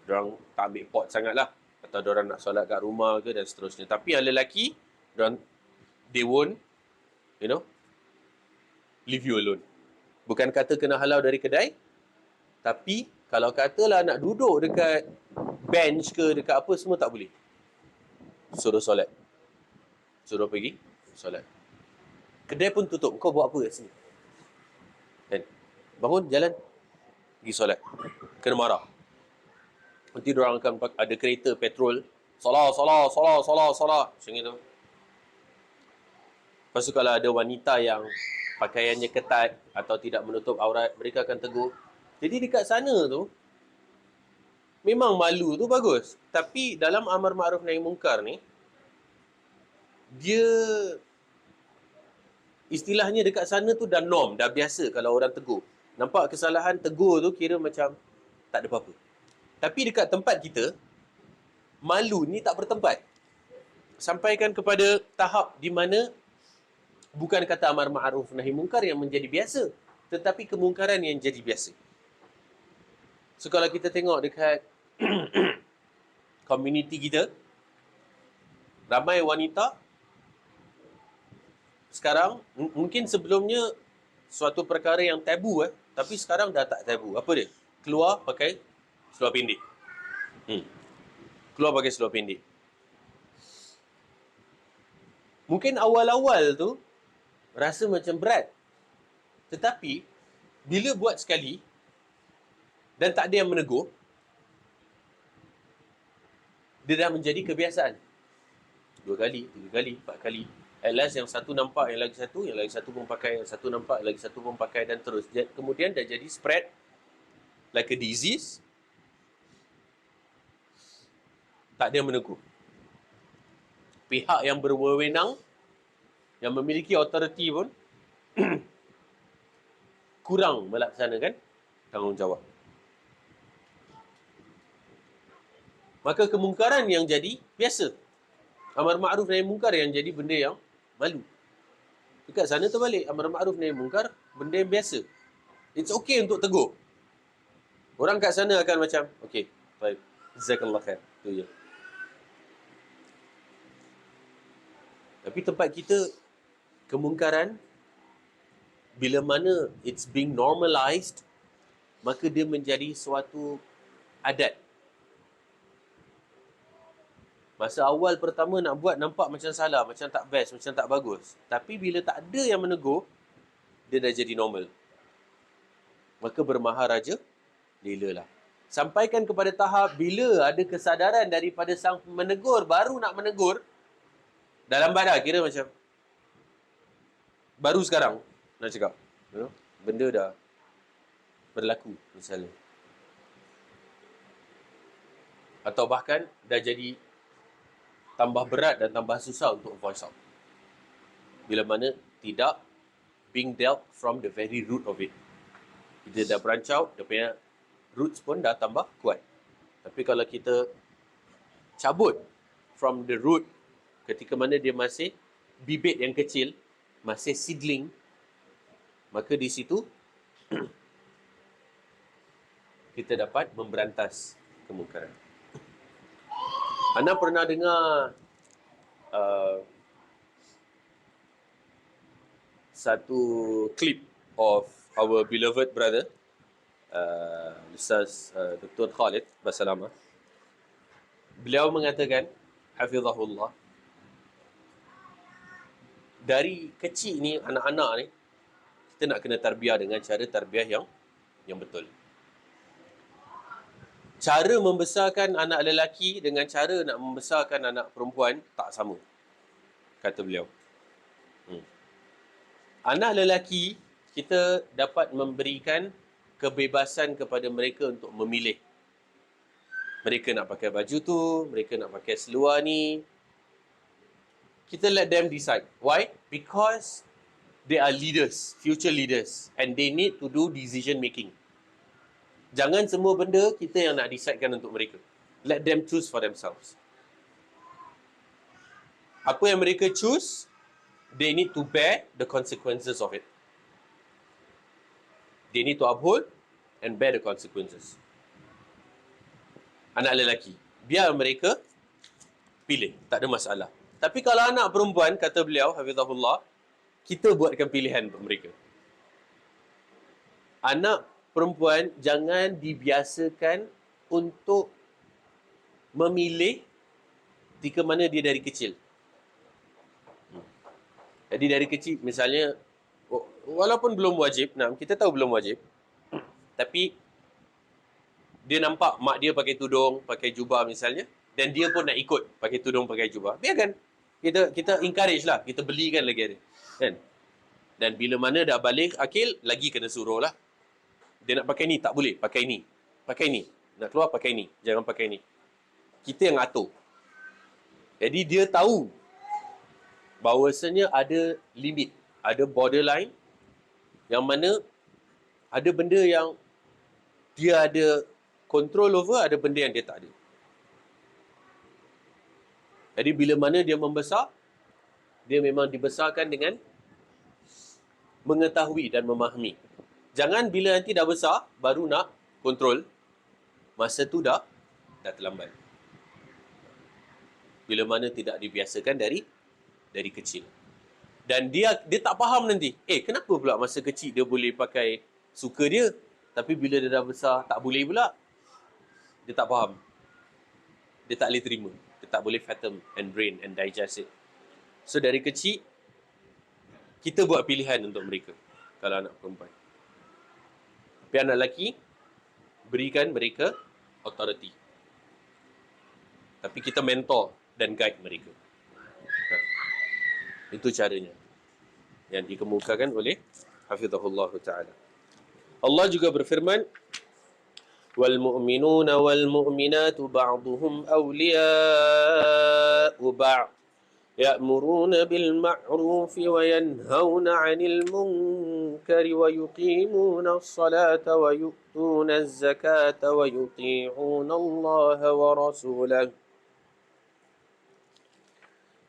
diorang tak ambil pot sangat lah, atau diorang nak solat kat rumah ke dan seterusnya. Tapi yang lelaki, diorang, they won't leave you alone. Bukan kata kena halau dari kedai, tapi kalau katalah nak duduk dekat bench ke, dekat apa, semua tak boleh. Suruh solat, suruh pergi solat. Kedai pun tutup. Kau buat apa kat sini? Kan? Bangun, jalan, pergi solat. Kena marah. Nanti diorang akan ada kereta petrol, solat. Macam itu. Lepas tu kalau ada wanita yang pakaiannya ketat atau tidak menutup aurat, mereka akan tegur. Jadi dekat sana tu, memang malu tu bagus. Tapi dalam amar ma'ruf nahi mungkar ni, dia istilahnya dekat sana tu dah norm, dah biasa kalau orang tegur. Nampak kesalahan, tegur tu kira macam tak ada apa-apa. Tapi dekat tempat kita, malu ni tak bertempat. Sampaikan kepada tahap di mana bukan kata amar ma'ruf nahi mungkar yang menjadi biasa, tetapi kemungkaran yang jadi biasa. So kalau kita tengok dekat komuniti kita, ramai wanita sekarang, mungkin sebelumnya suatu perkara yang tabu tapi sekarang dah tak tabu. Apa dia? Keluar pakai seluar pendek. Keluar pakai seluar pendek. Mungkin awal-awal tu rasa macam berat. Tetapi bila buat sekali dan tak ada yang menegur, dia dah menjadi kebiasaan. 2 kali, 3 kali, 4 kali. At last yang satu nampak, yang lagi satu pun pakai, yang satu nampak, lagi satu pun pakai dan terus. Kemudian dah jadi spread like a disease. Tak ada yang menegur. Pihak yang berwenang, yang memiliki authority pun kurang melaksanakan tanggungjawab. Maka kemungkaran yang jadi biasa. Amar ma'ruf nahi mungkar yang jadi benda yang malu. Dekat sana terbalik. Amar ma'ruf nahi mungkar benda yang biasa. It's okay untuk tegur. Orang kat sana akan macam, okay, baik, jazakallah khair. Itu je. Tapi tempat kita, kemungkaran, bila mana it's being normalized, maka dia menjadi suatu adat. Masa awal pertama nak buat nampak macam salah, macam tak best, macam tak bagus. Tapi bila tak ada yang menegur, dia dah jadi normal. Maka bermaharaja, lelalah. Sampaikan kepada tahap bila ada kesadaran daripada sang menegur, baru nak menegur, dalam badan kira macam, baru sekarang nak cakap. Benda dah berlaku misalnya. Atau bahkan dah jadi tambah berat dan tambah susah untuk voice out. Bila mana tidak being dealt from the very root of it. Dia dah branch out, dia punya roots pun dah tambah kuat. Tapi kalau kita cabut from the root ketika mana dia masih bibit yang kecil, masih seedling, maka di situ kita dapat memberantas kemungkaran. Anda pernah dengar satu clip of our beloved brother, Ustaz Dr. Khalid Basalamah. Beliau mengatakan, hafizahullah, dari kecil ni, anak-anak ni, kita nak kena tarbiyah dengan cara tarbiyah yang betul. Cara membesarkan anak lelaki dengan cara nak membesarkan anak perempuan tak sama, kata beliau. Anak lelaki, kita dapat memberikan kebebasan kepada mereka untuk memilih. Mereka nak pakai baju tu, mereka nak pakai seluar ni. Kita let them decide. Why? Because they are leaders, future leaders, and they need to do decision making. Jangan semua benda kita yang nak decidekan untuk mereka. Let them choose for themselves. Apa yang mereka choose, they need to bear the consequences of it. They need to uphold and bear the consequences. Anak lelaki, biar mereka pilih, tak ada masalah. Tapi kalau anak perempuan, kata beliau, hafizahullah, kita buatkan pilihan untuk mereka. Anak perempuan jangan dibiasakan untuk memilih ketika mana dia dari kecil. Jadi dari kecil, misalnya, walaupun belum wajib, kita tahu belum wajib, tapi dia nampak mak dia pakai tudung, pakai jubah misalnya, dan dia pun nak ikut pakai tudung, pakai jubah, biarkan. kita encourage lah, kita belikan lagi ada. Kan? Dan bila mana dah balik akil, lagi kena suruh lah. Dia nak pakai ni, tak boleh. Pakai ni. Pakai ni. Nak keluar, pakai ni. Jangan pakai ni. Kita yang atur. Jadi dia tahu bahawasanya ada limit, ada borderline yang mana ada benda yang dia ada control over, ada benda yang dia tak ada. Jadi bila mana dia membesar, dia memang dibesarkan dengan mengetahui dan memahami. Jangan bila nanti dah besar, baru nak kontrol. Masa tu dah terlambat. Bila mana tidak dibiasakan dari kecil. Dan dia tak faham nanti. Kenapa pula masa kecil dia boleh pakai suka dia, tapi bila dia dah besar tak boleh pula? Dia tak faham. Dia tak boleh terima. Dia tak boleh fathom and brain and digest it. So dari kecil, kita buat pilihan untuk mereka. Kalau anak perempuan. Tapi anak lelaki, berikan mereka authority. Tapi kita mentor dan guide mereka. Itu caranya yang dikemukakan oleh Hafizahullah Ta'ala. Allah juga berfirman, wal mu'minuna wal mu'minatu ba'duhum awliya'u ba'd ya'muruna bil ma'rufi wa yanhauna 'anil munkari wa yuqimuna as-salata wa yu'tuna az-zakata wa yuti'una Allah wa rasulahu.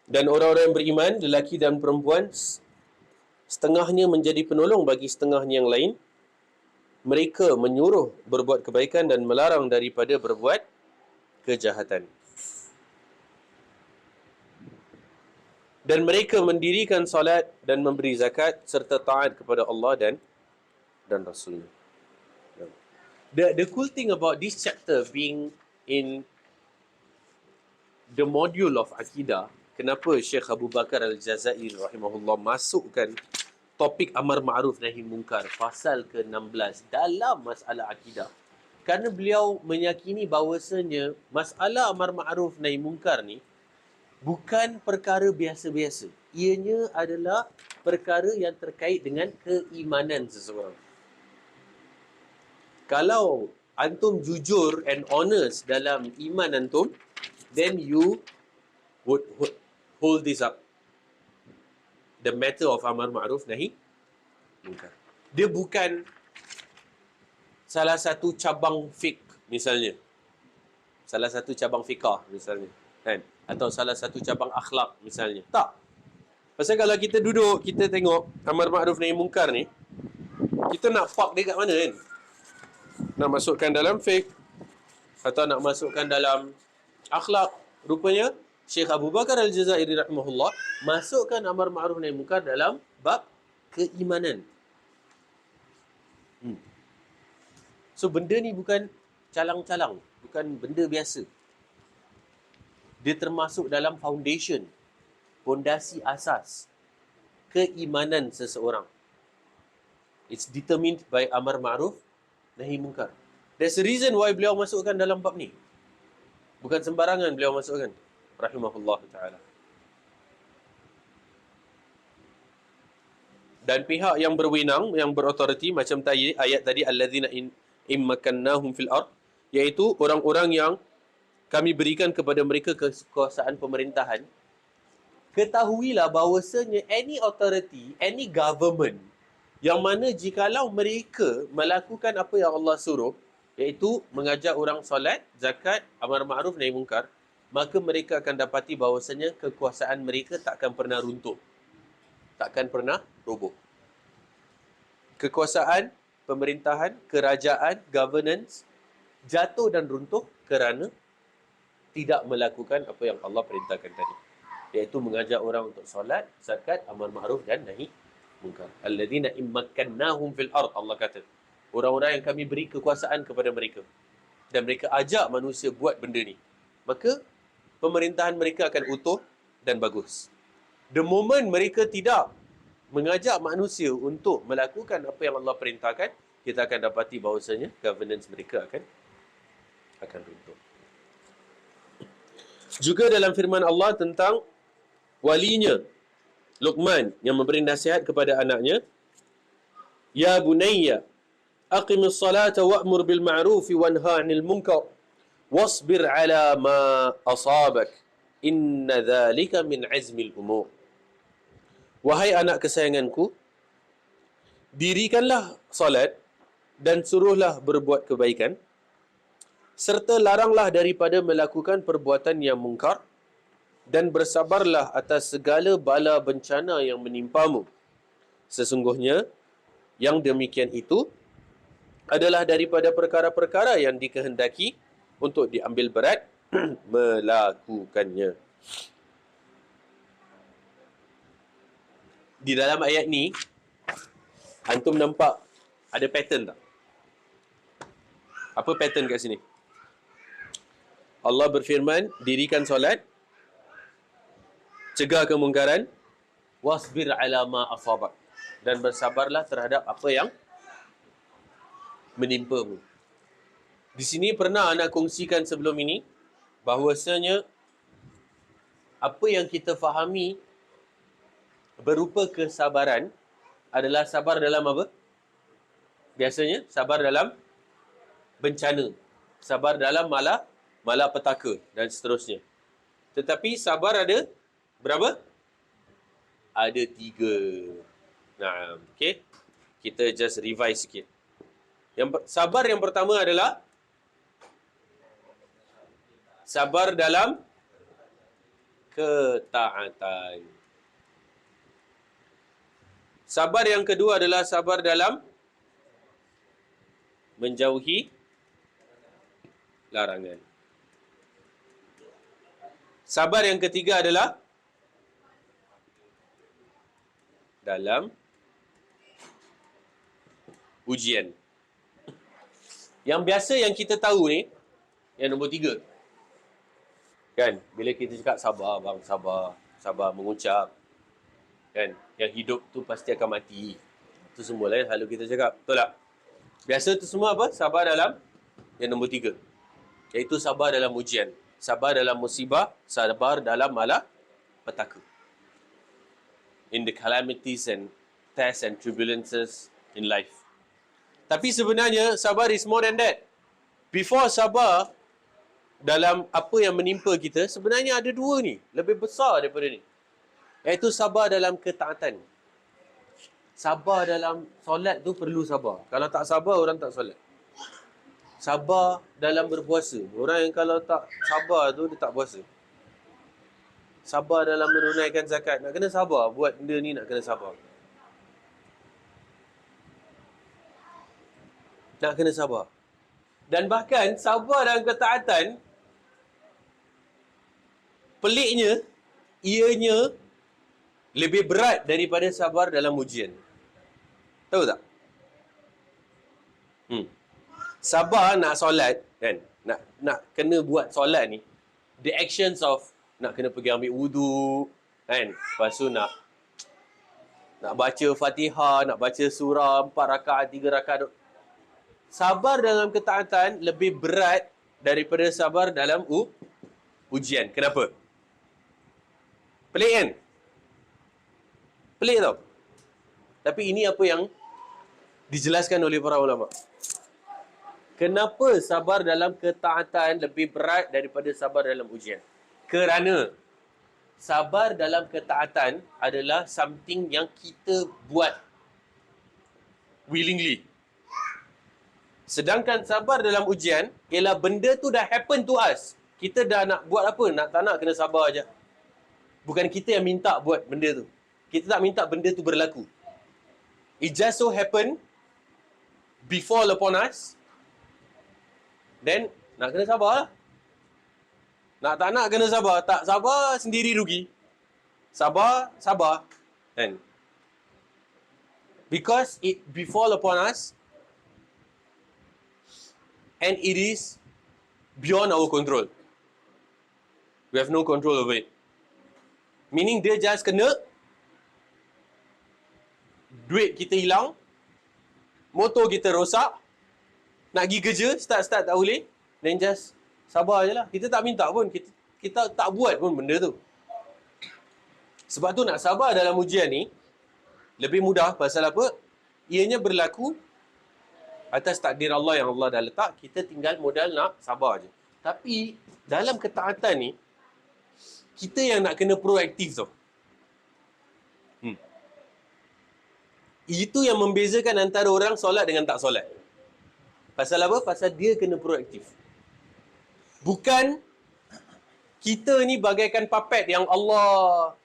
Dan orang-orang yang beriman, lelaki dan perempuan, setengahnya menjadi penolong bagi setengahnya yang lain. Mereka menyuruh berbuat kebaikan dan melarang daripada berbuat kejahatan. Dan mereka mendirikan salat dan memberi zakat serta taat kepada Allah dan Rasulnya. The cool thing about this chapter being in the module of Akidah, kenapa Syekh Abu Bakar Al-Jazairi rahimahullah masukkan topik amar ma'ruf nahi munkar pasal ke-16 dalam masalah akidah? Kerana beliau meyakini bahawasanya masalah amar ma'ruf nahi munkar ni bukan perkara biasa-biasa. Ianya adalah perkara yang terkait dengan keimanan seseorang. Kalau antum jujur and honest dalam iman antum, then you would hold this up. The matter of amar ma'ruf nahi munkar. Dia bukan salah satu cabang fiqh misalnya. Salah satu cabang fiqah misalnya. Kan? Atau salah satu cabang akhlak misalnya. Tak. Pasal kalau kita duduk, kita tengok amar ma'ruf nahi munkar ni, kita nak park dia kat mana kan? Nak masukkan dalam fiqh atau nak masukkan dalam akhlak. Rupanya Syekh Abu Bakar Al-Jazairi rahimahullah masukkan amar ma'ruf nahi munkar dalam bab keimanan. So benda ni bukan calang-calang, bukan benda biasa. Dia termasuk dalam foundation, fondasi asas keimanan seseorang. It's determined by amar ma'ruf nahi munkar. There's a reason why beliau masukkan dalam bab ni. Bukan sembarangan beliau masukkan, rahimahullah ta'ala. Dan pihak yang berwenang, yang berautoriti, macam tadi ayat tadi, allazina immakannahum fil ard, iaitu orang-orang yang kami berikan kepada mereka kekuasaan pemerintahan. Ketahuilah bahawasanya any authority, any government, yang mana jikalau mereka melakukan apa yang Allah suruh, iaitu mengajak orang solat, zakat, amar ma'ruf nahi munkar, maka mereka akan dapati bahawasanya kekuasaan mereka takkan pernah runtuh. Takkan pernah roboh. Kekuasaan, pemerintahan, kerajaan, governance jatuh dan runtuh kerana tidak melakukan apa yang Allah perintahkan tadi. Iaitu mengajak orang untuk solat, zakat, amar ma'ruf dan nahi munkar. Alladzina immakannahum fil ard, Allah kata. Orang-orang yang kami beri kekuasaan kepada mereka. Dan mereka ajak manusia buat benda ni. Maka pemerintahan mereka akan utuh dan bagus. The moment mereka tidak mengajak manusia untuk melakukan apa yang Allah perintahkan, kita akan dapati bahawasanya governance mereka akan runtuh. Juga dalam firman Allah tentang walinya Luqman yang memberi nasihat kepada anaknya, ya bunayya aqimis salata wa'mur bil ma'ruf wanha 'anil munkar wasbir 'ala ma asabak inna dhalika min azmil umur. Wahai anak kesayanganku, dirikanlah salat dan suruhlah berbuat kebaikan, serta laranglah daripada melakukan perbuatan yang mungkar, dan bersabarlah atas segala bala bencana yang menimpamu. Sesungguhnya yang demikian itu adalah daripada perkara-perkara yang dikehendaki untuk diambil berat melakukannya. Di dalam ayat ni, antum nampak ada pattern tak? Apa pattern kat sini? Allah berfirman, dirikan solat, cegah kemungkaran, wasbir ala ma asabak, dan bersabarlah terhadap apa yang menimpamu. Di sini pernah anak kongsikan sebelum ini bahawasanya apa yang kita fahami berupa kesabaran adalah sabar dalam apa? Biasanya sabar dalam bencana, sabar dalam malapetaka dan seterusnya. Tetapi sabar ada berapa? Ada 3. Nah, okey. Kita just revise sikit. Sabar yang pertama adalah sabar dalam ketaatan. Sabar yang kedua adalah sabar dalam menjauhi larangan. Sabar yang ketiga adalah dalam ujian. Yang biasa yang kita tahu ni, yang nombor 3. Kan? Bila kita cakap sabar bang, sabar mengucap. Kan? Yang hidup tu pasti akan mati. Itu semua lah selalu kita cakap. Betul tak? Biasa tu semua apa? Sabar dalam yang nombor 3. Iaitu sabar dalam ujian. Sabar dalam musibah, sabar dalam malapetaka. In the calamities and tests and turbulences in life. Tapi sebenarnya sabar is more than that. Before sabar dalam apa yang menimpa kita, sebenarnya ada 2 ni, lebih besar daripada ni. Iaitu sabar dalam ketaatan. Sabar dalam solat tu perlu sabar. Kalau tak sabar, orang tak solat. Sabar dalam berpuasa. Orang yang kalau tak sabar tu, dia tak puasa. Sabar dalam menunaikan zakat. Nak kena sabar. Buat benda ni nak kena sabar. Nak kena sabar. Dan bahkan sabar dalam ketaatan, peliknya, ianya lebih berat daripada sabar dalam ujian. Tahu tak? Sabar nak solat, kan? Nak kena buat solat ni, the actions of nak kena pergi ambil wudu, kan? Lepas tu nak baca Fatihah, nak baca surah 4 rakaat, 3 rakaat. Sabar dalam ketaatan lebih berat daripada sabar dalam ujian. Kenapa? Pelik kan? Pelik tau. Tapi ini apa yang dijelaskan oleh para ulama. Kenapa sabar dalam ketaatan lebih berat daripada sabar dalam ujian? Kerana sabar dalam ketaatan adalah something yang kita buat willingly. Sedangkan sabar dalam ujian ialah benda tu dah happen to us. Kita dah nak buat apa, tak nak kena sabar je. Bukan kita yang minta buat benda tu. Kita tak minta benda tu berlaku. It just so happen befall upon us. Then nak kena sabar lah. Tak nak kena sabar. Tak sabar sendiri rugi. Sabar. Kan? Because it befall upon us and it is beyond our control. We have no control over it. Meaning dia just kena, duit kita hilang, motor kita rosak, nak pergi kerja, start tak boleh, then just sabar je lah. Kita tak minta pun, kita tak buat pun benda tu. Sebab tu nak sabar dalam ujian ni lebih mudah. Pasal apa? Ianya berlaku atas takdir Allah yang Allah dah letak. Kita tinggal modal nak sabar je. Tapi dalam ketaatan ni, kita yang nak kena proaktif tau. Itu yang membezakan antara orang solat dengan tak solat. Pasal apa? Pasal dia kena proaktif. Bukan kita ni bagaikan puppet yang Allah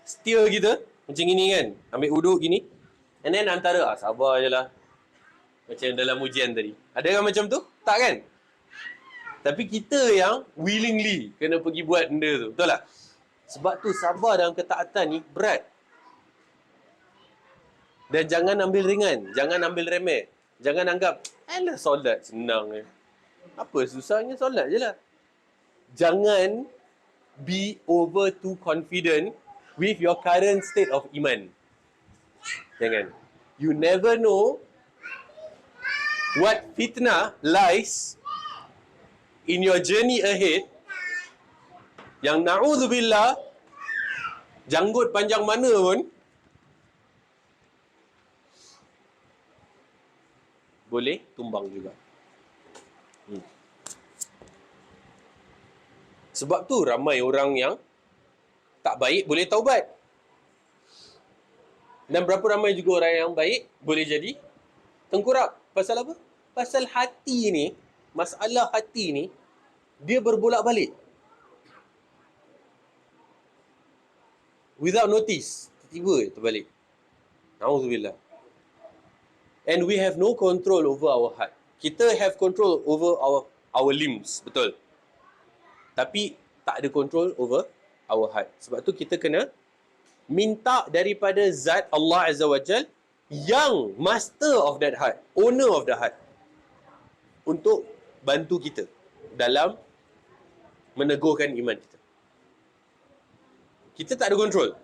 steer kita macam gini kan. Ambil uduk gini. And then antara sabar je lah. Macam dalam ujian tadi. Ada kan macam tu? Tak kan? Tapi kita yang willingly kena pergi buat benda tu. Betul tak? Sebab tu sabar dalam ketaatan ni berat. Dan jangan ambil ringan. Jangan ambil remeh. Jangan anggap, alah solat senang je. Apa susahnya, solat je lah. Jangan be over too confident with your current state of iman. Jangan. You never know what fitnah lies in your journey ahead. Yang na'udzubillah, janggut panjang mana pun, boleh tumbang juga. Sebab tu ramai orang yang tak baik boleh taubat. Dan berapa ramai juga orang yang baik boleh jadi tengkurap. Pasal apa? Pasal hati ni, masalah hati ni, dia berbolak-balik. Without notice, tiba-tiba terbalik. Na'udzubillah. And we have no control over our heart. Kita have control over our limbs, betul. Tapi tak ada control over our heart. Sebab tu kita kena minta daripada zat Allah Azza wa Jal yang master of that heart, owner of the heart, untuk bantu kita dalam meneguhkan iman kita. Kita tak ada control.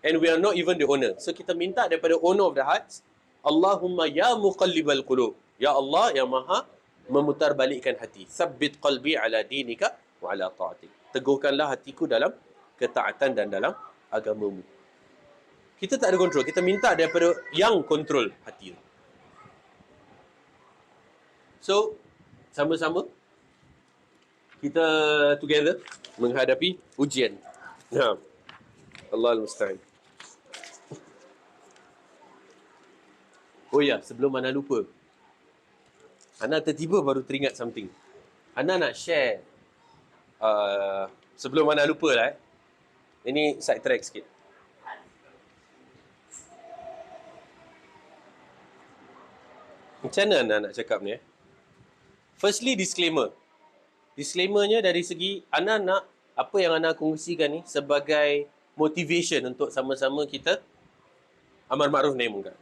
And we are not even the owner. So kita minta daripada owner of the hearts, Allahumma ya muqallibal qulub. Ya Allah yang maha memutarbalikkan hati. Tsabbit qalbi ala dinika wa ala ta'atik. Teguhkanlah hatiku dalam ketaatan dan dalam agamamu. Kita tak ada control. Kita minta daripada yang control hati. So, sama-sama kita together menghadapi ujian. Allah al-musta'an. Oh ya, sebelum Ana lupa. Ana tertiba baru teringat something. Ana nak share. Sebelum Ana lupa lah. Ini side track sikit. Macam mana Ana nak cakap ni? Firstly, disclaimer. Disclaimernya dari segi Ana nak apa yang Ana kongsikan ni sebagai motivation untuk sama-sama kita amar ma'ruf nahi munkar.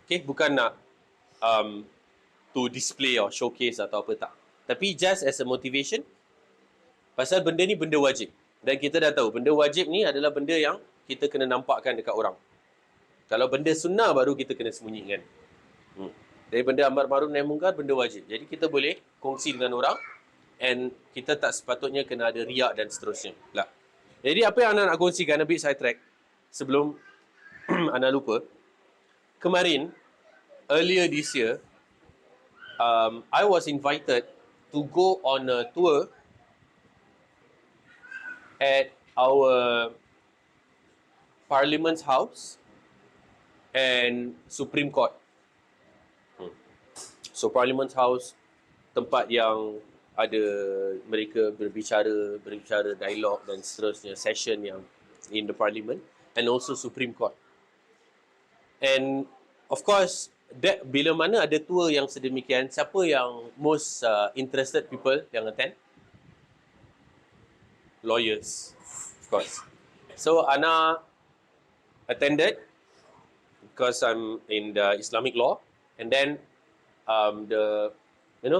Okay, bukan nak to display or showcase atau apa, tak. Tapi just as a motivation. Pasal benda ni benda wajib. Dan kita dah tahu benda wajib ni adalah benda yang kita kena nampakkan dekat orang. Kalau benda sunnah baru kita kena sembunyikan. Dari benda amar ma'ruf nahi munkar benda wajib. Jadi kita boleh kongsi dengan orang and kita tak sepatutnya kena ada riak dan seterusnya. Lah. Jadi apa yang Ana nak kongsikan, a bit side track sebelum Ana lupa. Kemarin, earlier this year, I was invited to go on a tour at our Parliament's House and Supreme Court. So Parliament's House, tempat yang ada mereka berbicara dialog dan seterusnya, session yang in the Parliament, and also Supreme Court. And of course, bila mana ada tour yang sedemikian, siapa yang most interested people yang attend? Lawyers, of course. So Ana attended because I'm in the Islamic law, and then the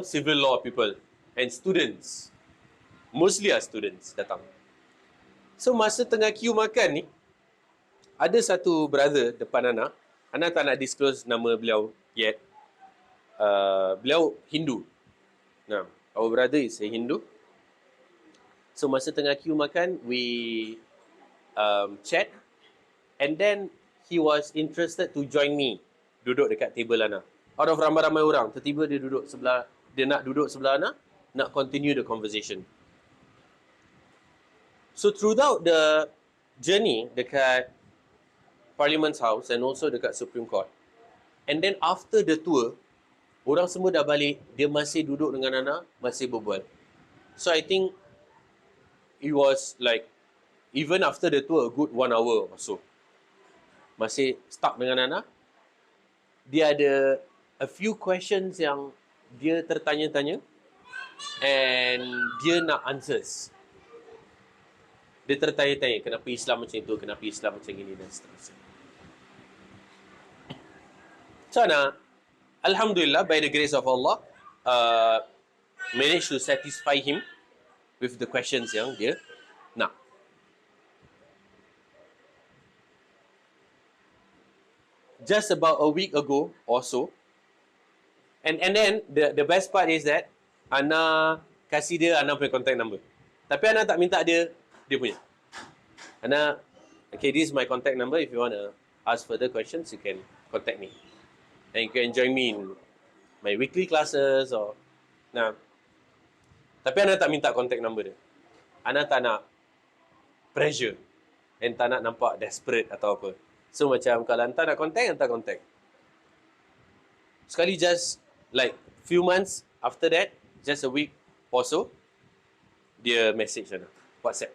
civil law people and students, mostly are students datang. So masa tengah queue makan ni, ada satu brother depan Ana. Ana tak nak disclose nama beliau yet. Beliau Hindu. Nah, our brother is a Hindu. So masa tengah queue makan, we chat, and then he was interested to join me duduk dekat table Ana. Out of ramai-ramai orang, tiba-tiba dia nak duduk sebelah Ana, nak continue the conversation. So throughout the journey dekat Parliament House and also dekat Supreme Court, and then after the tour, orang semua dah balik, dia masih duduk dengan Ana, masih berbual. So I think it was like, even after the tour, a good 1 hour or so, masih stuck dengan Ana. Dia ada a few questions yang dia tertanya-tanya and dia nak answers. Dia tertanya-tanya, kenapa Islam macam itu, kenapa Islam macam ini dan seterusnya. So Ana, Alhamdulillah, by the grace of Allah, managed to satisfy him with the questions yang dia nak. Just about a week ago or so, and then the best part is that Ana kasih dia Ana punya contact number. Tapi Ana tak minta dia punya. Ana, okay, this is my contact number. If you want to ask further questions, you can contact me. And you can join me in my weekly classes or... Nah, tapi Ana tak minta contact number dia. Ana tak nak pressure and tak nak nampak desperate atau apa. So macam kalau hantar nak contact. Sekali just like few months after that, just a week or so, dia message Ana, WhatsApp.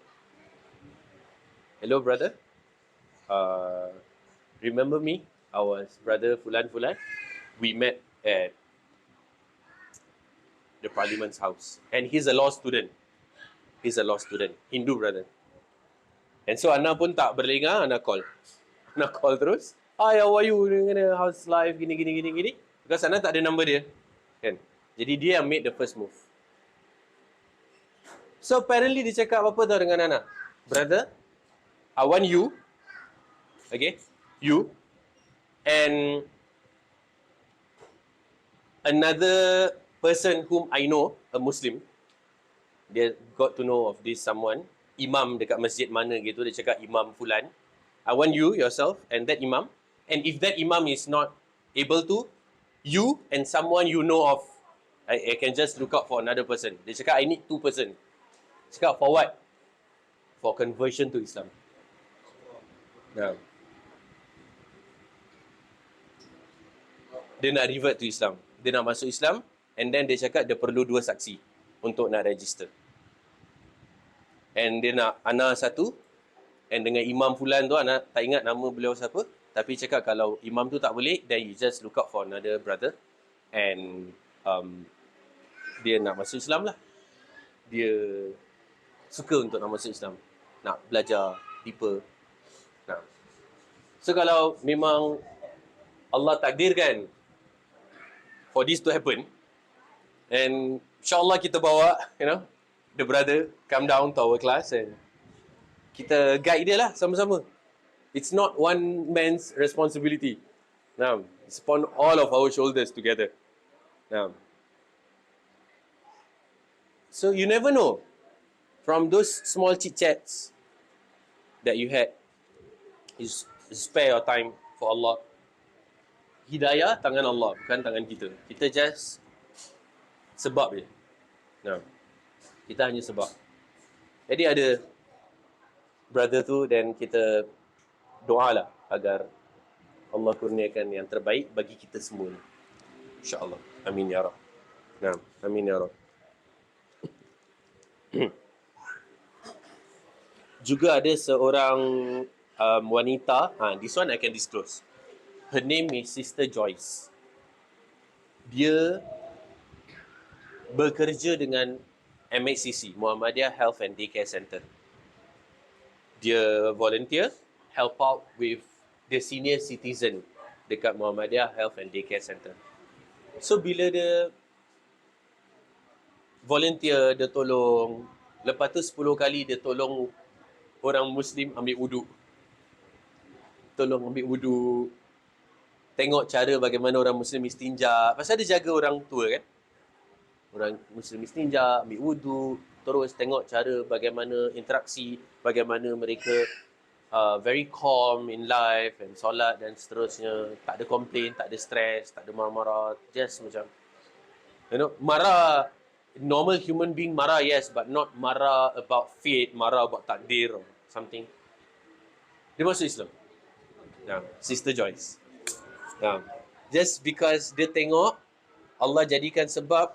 Hello brother, remember me? I was brother Fulan. We met at the Parliament's house. And he's a law student. Hindu brother. And so Ana pun tak berlengah, Ana call terus. Hi, how are you? How's life? Gini. Because Ana tak ada number dia. Kan? Jadi dia yang made the first move. So apparently dia cakap apa tau dengan Ana? Brother, I want you. Okay? You. And another person whom I know, a Muslim, dia got to know of this someone, imam dekat masjid mana gitu, dia cakap imam fulan. I want you, yourself, and that imam. And if that imam is not able to, you and someone you know of, I can just look out for another person. Dia cakap, I need 2 person. Dia cakap, for what? For conversion to Islam. Nah. Dia nak revert to Islam. Dia nak masuk Islam, and then dia cakap dia perlu 2 saksi untuk nak register. And dia nak Ana satu, and dengan imam fulan tu, Ana tak ingat nama beliau siapa, tapi cakap kalau imam tu tak boleh, then you just look out for another brother, and dia nak masuk Islam lah. Dia suka untuk nak masuk Islam, nak belajar deeper. Nah. So kalau memang Allah takdirkan for this to happen, and insyaAllah kita bawa, the brother come down to our class and kita guide dia lah sama-sama. It's not one man's responsibility. Nah, it's upon all of our shoulders together. Nah. So you never know, from those small chit-chats that you had, is spare your time for Allah. Hidayah tangan Allah, bukan tangan kita. Kita just sebab je. Nah, kita hanya sebab. Jadi ada brother tu, dan kita doalah agar Allah kurniakan yang terbaik bagi kita semua ni. InsyaAllah. Amin ya Rab. Nah, amin ya Rab. Juga ada seorang wanita, this one I can disclose. Her name is Sister Joyce. Dia bekerja dengan MHCC, Muhammadiyah Health and Daycare Center. Dia volunteer, help out with the senior citizen dekat Muhammadiyah Health and Daycare Center. So bila dia volunteer, dia tolong, lepas tu 10 kali dia tolong orang Muslim ambil wudu. Tolong ambil wudu, tengok cara bagaimana orang Muslim istinja. Pasal dia jaga orang tua kan. Orang Muslim istinja, ambil wudu, terus tengok cara bagaimana interaksi, bagaimana mereka very calm in life and solat dan seterusnya. Tak ada complain, tak ada stress, tak ada marah-marah. Just macam, marah, normal human being marah, yes, but not marah about fate, marah about takdir or something. Dia masuk Islam. Sister Joyce. Just because dia tengok Allah jadikan sebab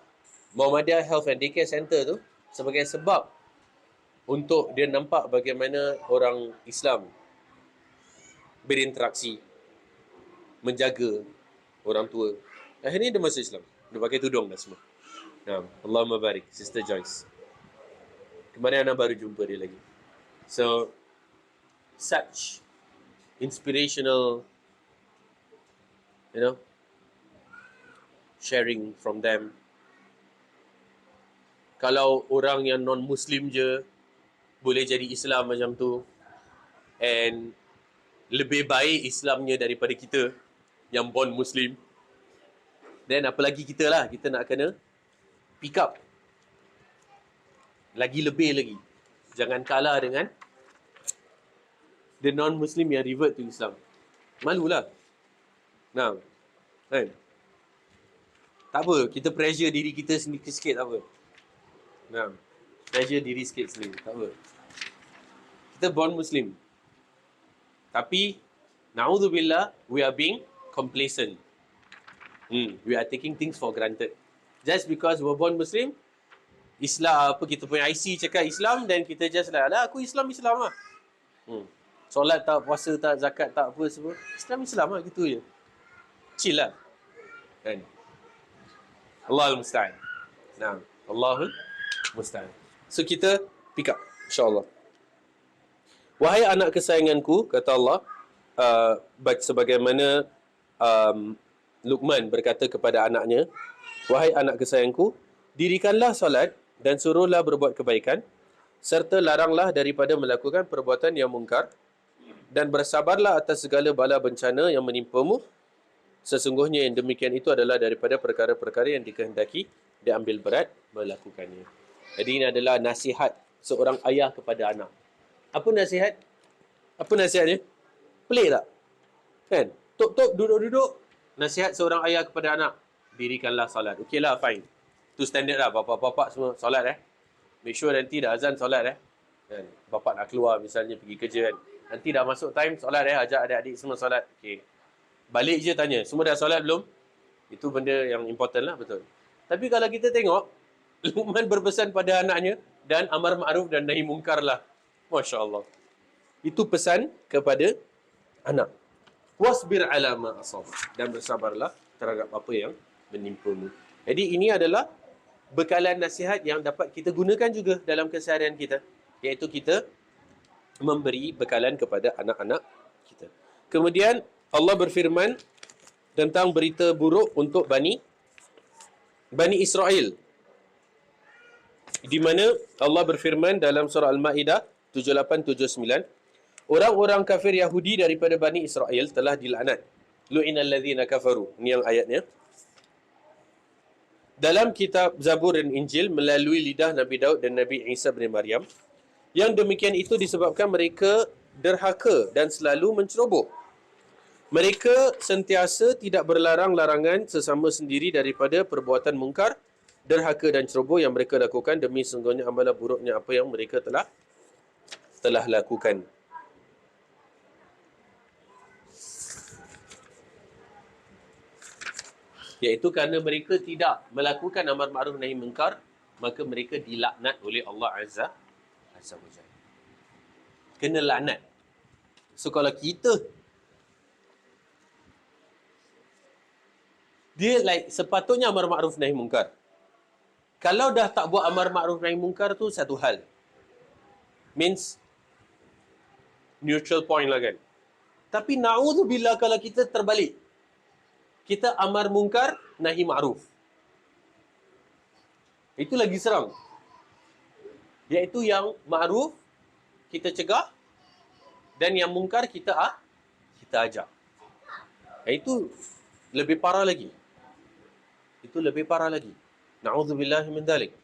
Muhammadiyah Health and Daycare Center tu sebagai sebab untuk dia nampak bagaimana orang Islam berinteraksi, menjaga orang tua. Akhirnya dia masuk Islam. Dia pakai tudung dah semua. Allahumma barik, Sister Joyce. Kemarin Ana baru jumpa dia lagi. So, such inspirational, sharing from them. Kalau orang yang non-Muslim je boleh jadi Islam macam tu, and lebih baik Islamnya daripada kita yang born Muslim, then apa lagi kita lah, kita nak kena pick up lagi lebih lagi. Jangan kalah dengan the non-Muslim yang revert to Islam. Malulah. Kan? Tak apa, kita pressure diri kita sendiri sikit, tak apa. Pressure diri sikit sendiri, tak apa. Kita born Muslim. Tapi, na'udzubillah, we are being complacent. We are taking things for granted. Just because we're born Muslim, Islam, kita punya IC cakap Islam, dan kita just lah, aku Islam lah. Solat tak, puasa tak, zakat tak, apa semua. Islam lah, gitu je. Chill lah. Kan? Allahul Musta'an. Allahul Musta'an. So kita pick up, insyaAllah. Wahai anak kesayanganku, kata Allah, sebagaimana Luqman berkata kepada anaknya, wahai anak kesayanganku, dirikanlah solat dan suruhlah berbuat kebaikan, serta laranglah daripada melakukan perbuatan yang mungkar, dan bersabarlah atas segala bala bencana yang menimpamu. Sesungguhnya yang demikian itu adalah daripada perkara-perkara yang dikehendaki diambil berat melakukannya. Jadi ini adalah nasihat seorang ayah kepada anak. Apa nasihat? Apa nasihatnya? Pelik tak? Kan? Tok-tok, duduk-duduk. Nasihat seorang ayah kepada anak. Dirikanlah salat. Okeylah, fine. Itu standard lah. Bapak-bapak semua salat Make sure nanti dah azan salat Kan? Bapak nak keluar misalnya pergi kerja kan. Nanti dah masuk time salat ajak adik-adik semua salat. Okey. Balik je tanya, semua dah solat belum? Itu benda yang important lah, betul. Tapi kalau kita tengok, Luqman berpesan pada anaknya, dan amar ma'ruf dan nahi mungkar lah. Masya Allah. Itu pesan kepada anak. Wasbir ala ma asab. Dan bersabarlah terhadap apa yang menimpamu. Jadi ini adalah bekalan nasihat yang dapat kita gunakan juga dalam keseharian kita. Iaitu kita memberi bekalan kepada anak-anak kita. Kemudian, Allah berfirman tentang berita buruk untuk Bani Israel. Di mana Allah berfirman dalam surah Al-Ma'idah 78-79, orang-orang kafir Yahudi daripada Bani Israel telah dilaknat. Lu'inal ladzina kafaru. Ini yang ayatnya. Dalam kitab Zabur dan Injil melalui lidah Nabi Daud dan Nabi Isa bin Maryam. Yang demikian itu disebabkan mereka derhaka dan selalu menceroboh. Mereka sentiasa tidak berlarang larangan sesama sendiri daripada perbuatan mungkar, derhaka dan ceroboh yang mereka lakukan demi sesungguhnya amalan buruknya apa yang mereka telah lakukan. Iaitu kerana mereka tidak melakukan amar ma'ruf nahi munkar, maka mereka dilaknat oleh Allah Azza wa Jalla. Kena laknat. So kalau kita dia sepatutnya amar ma'ruf nahi munkar. Kalau dah tak buat amar ma'ruf nahi munkar tu satu hal. Means neutral point lah kan. Tapi na'udzubillah kalau kita terbalik. Kita amar munkar nahi ma'ruf. Itu lagi seram. Iaitu yang ma'ruf kita cegah dan yang mungkar kita ajak. Itu lebih parah lagi. Itu lebih parah lagi. Na'udzubillah min dhalik.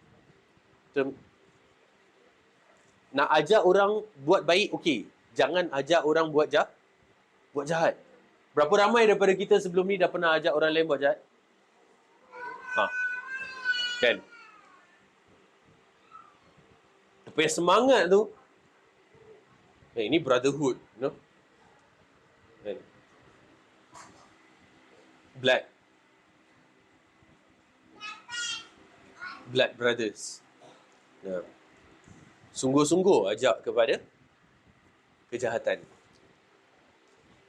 Nak ajak orang buat baik, okey. Jangan ajak orang buat jahat. Berapa ramai daripada kita sebelum ni dah pernah ajak orang lain buat jahat? Kan? Apa yang semangat tu, ini brotherhood, you know? Kan? Blood brothers. Ya. Sungguh-sungguh ajak kepada kejahatan.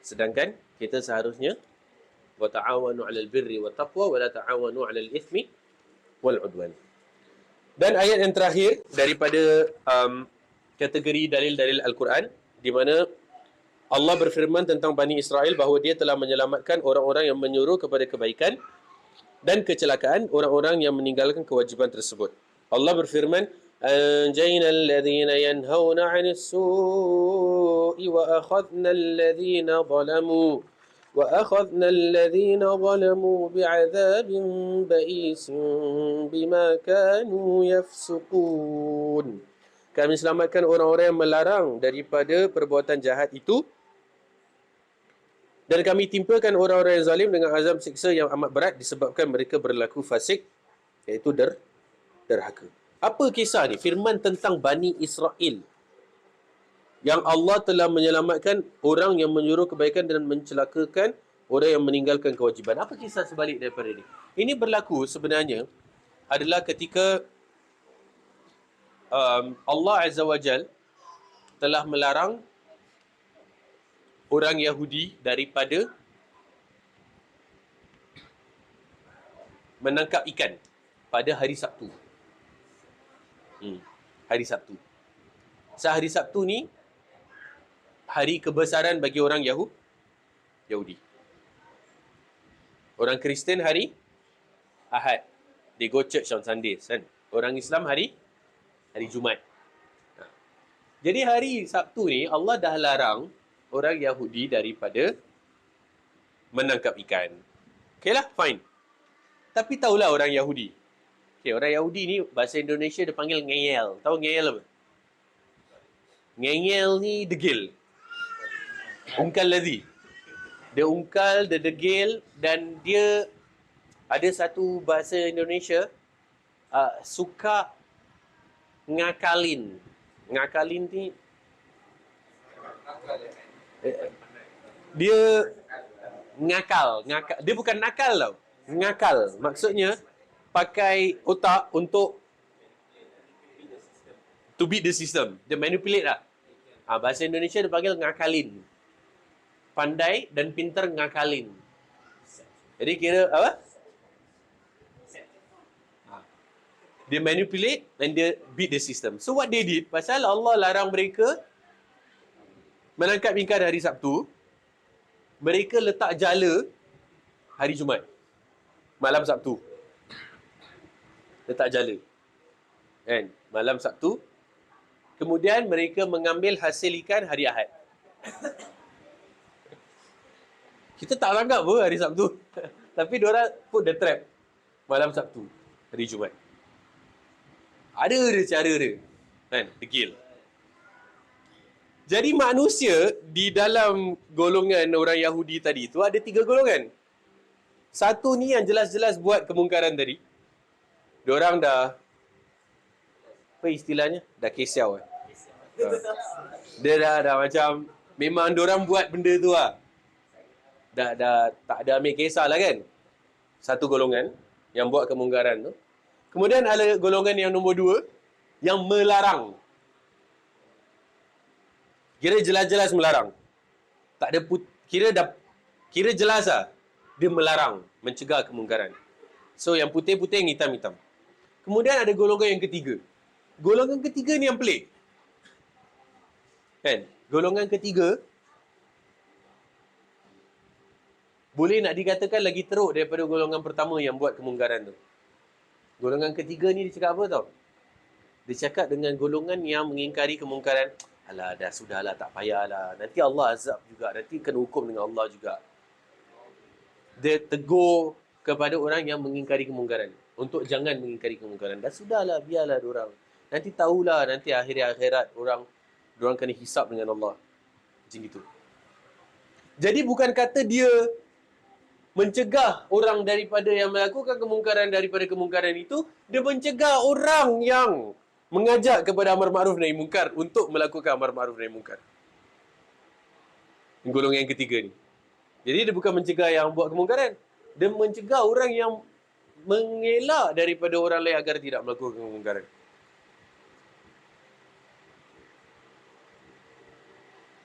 Sedangkan kita seharusnya wa ta'awanu 'alal birri wat taqwa wa la ta'awanu 'alal ithmi wal 'udwan. Dan ayat yang terakhir daripada kategori dalil-dalil Al-Quran, di mana Allah berfirman tentang Bani Israel bahawa dia telah menyelamatkan orang-orang yang menyuruh kepada kebaikan dan kecelakaan orang-orang yang meninggalkan kewajiban tersebut. Allah berfirman, أنجينا الذين ينهون عن السوء وأخذنا الذين ظلموا بعذاب بئيس بما كانوا يفسقون. Kami selamatkan orang-orang yang melarang daripada perbuatan jahat itu, dan kami timpakan orang-orang yang zalim dengan azab siksa yang amat berat disebabkan mereka berlaku fasik, iaitu derhaka. Apa kisah ni? Firman tentang Bani Israel yang Allah telah menyelamatkan orang yang menyuruh kebaikan dan mencelakakan orang yang meninggalkan kewajiban. Apa kisah sebalik daripada ini? Ini berlaku sebenarnya adalah ketika Allah Azza wa Jal telah melarang orang Yahudi daripada menangkap ikan pada hari Sabtu. Hari Sabtu. Hari Sabtu ni hari kebesaran bagi orang Yahudi. Orang Kristian hari Ahad. They go church on Sundays, kan? Orang Islam hari Jumaat. Jadi hari Sabtu ni Allah dah larang orang Yahudi daripada menangkap ikan. Okay lah, fine. Tapi tahulah orang Yahudi. Okay, orang Yahudi ni bahasa Indonesia dia panggil ngeyel. Tahu ngeyel apa? Ngeyel ni degil. Ungkal ladhi. Dia ungkal, dia degil, dan dia ada satu bahasa Indonesia suka ngakalin. Ngakalin ni dia ngakal. Dia bukan nakal tau. Ngakal. Maksudnya pakai otak untuk to beat the system. Dia manipulate lah. Bahasa Indonesia dia panggil ngakalin. Pandai dan pintar ngakalin. Jadi kira apa? Dia manipulate and dia beat the system. So what they did, pasal Allah larang mereka menangkap ikan hari Sabtu, mereka letak jala hari Jumaat. Malam Sabtu. Letak jala. Kan? Malam Sabtu. Kemudian mereka mengambil hasil ikan hari Ahad. Kita tak tangkap pun hari Sabtu. Tapi diorang put the trap malam Sabtu, hari Jumaat. Ada dia cara dia. Kan? Degil. Jadi manusia di dalam golongan orang Yahudi tadi tu ada 3 golongan. Satu ni yang jelas-jelas buat kemungkaran tadi. Diorang dah, apa istilahnya? Dah kesiau. Dia dah macam, memang diorang buat benda tu lah. Dah tak ada ambil kisah lah kan. Satu golongan yang buat kemungkaran tu. Kemudian ada golongan yang nombor 2 yang melarang. Kira jelas-jelas melarang. Tak ada kira jelas lah. Dia melarang, mencegah kemungkaran. So yang putih-putih, yang hitam-hitam. Kemudian ada golongan yang ketiga. Golongan ketiga ni yang pelik. Kan? Golongan ketiga boleh nak dikatakan lagi teruk daripada golongan pertama yang buat kemungkaran tu. Golongan ketiga ni dia cakap apa tau? Dia cakap dengan golongan yang mengingkari kemungkaran, alah dah sudahlah, tak payahlah. Nanti Allah azab juga. Nanti kena hukum dengan Allah juga. Dia tegur kepada orang yang mengingkari kemungkaran. untuk jangan mengingkari kemungkaran. Dah sudahlah, biarlah diorang. Nanti tahulah, nanti akhirat diorang kena hisap dengan Allah. Macam itu. Jadi bukan kata dia mencegah orang daripada yang melakukan daripada kemungkaran itu, dia mencegah orang yang mengajak kepada amar ma'ruf nahi munkar untuk melakukan amar ma'ruf nahi munkar. Golongan yang ketiga ni. Jadi dia bukan mencegah yang buat kemungkaran. Dia mencegah orang yang mengelak daripada orang lain agar tidak melakukan kemungkaran.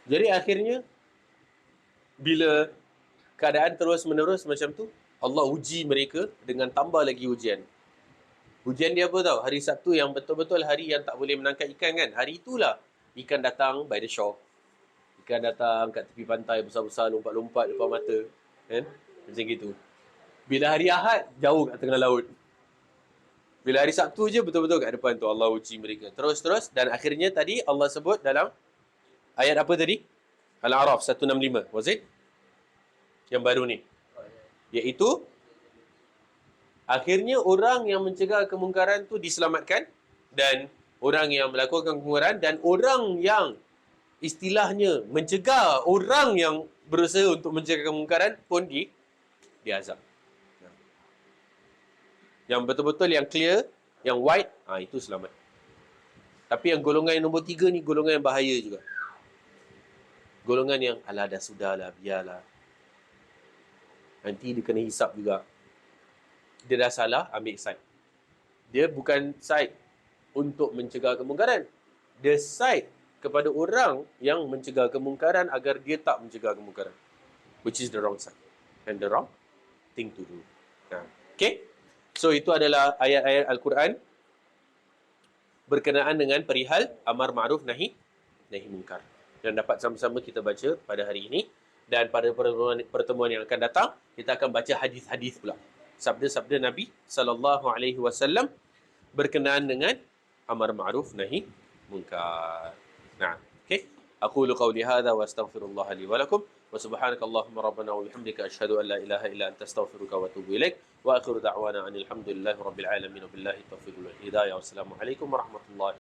Jadi akhirnya, bila keadaan terus-menerus macam tu, Allah uji mereka dengan tambah lagi ujian. Ujian dia apa tahu? Hari Sabtu yang betul-betul hari yang tak boleh menangkap ikan kan? Hari itulah ikan datang by the shore. Ikan datang kat tepi pantai besar-besar, lompat-lompat depan mata. Kan? Macam gitu. Bila hari Ahad, jauh kat tengah laut. Bila hari Sabtu je, betul-betul kat depan tu Allah uji mereka. Terus-terus. Dan akhirnya tadi Allah sebut dalam ayat apa tadi? Al-A'raf 165. Was it? Yang baru ni. Iaitu, akhirnya orang yang mencegah kemungkaran tu diselamatkan. Dan orang yang melakukan kemungkaran. Dan orang yang istilahnya mencegah orang yang berusaha untuk mencegah kemungkaran pun diazab. Yang betul-betul yang clear, yang white, itu selamat. Tapi yang golongan yang nombor 3 ni golongan yang bahaya juga. Golongan yang alah dah sudahlah, biarlah. Nanti dia kena hisap juga. Dia dah salah, ambil side. Dia bukan side untuk mencegah kemungkaran. Dia side kepada orang yang mencegah kemungkaran agar dia tak mencegah kemungkaran. Which is the wrong side. And the wrong thing to do. Okay? So, itu adalah ayat-ayat Al-Quran berkenaan dengan perihal amar ma'ruf nahi munkar. Dan dapat sama-sama kita baca pada hari ini. Dan pada pertemuan yang akan datang, kita akan baca hadis-hadis pula. Sabda-sabda Nabi SAW berkenaan dengan amar ma'ruf nahi munkar. Nah, okay. Aqulu qawli hadha wa astaghfirullah li wa lakum. Wa subhanaka Allahumma rabbana wa bihamdika asyhadu an la ilaha illa anta astaghfiruka wa atubu ilaik. Wa akhiru da'wana anil hamdulillahi rabbil alamin wa billahi taufiq wal hidayah. Wassalamu alaikum warahmatullahi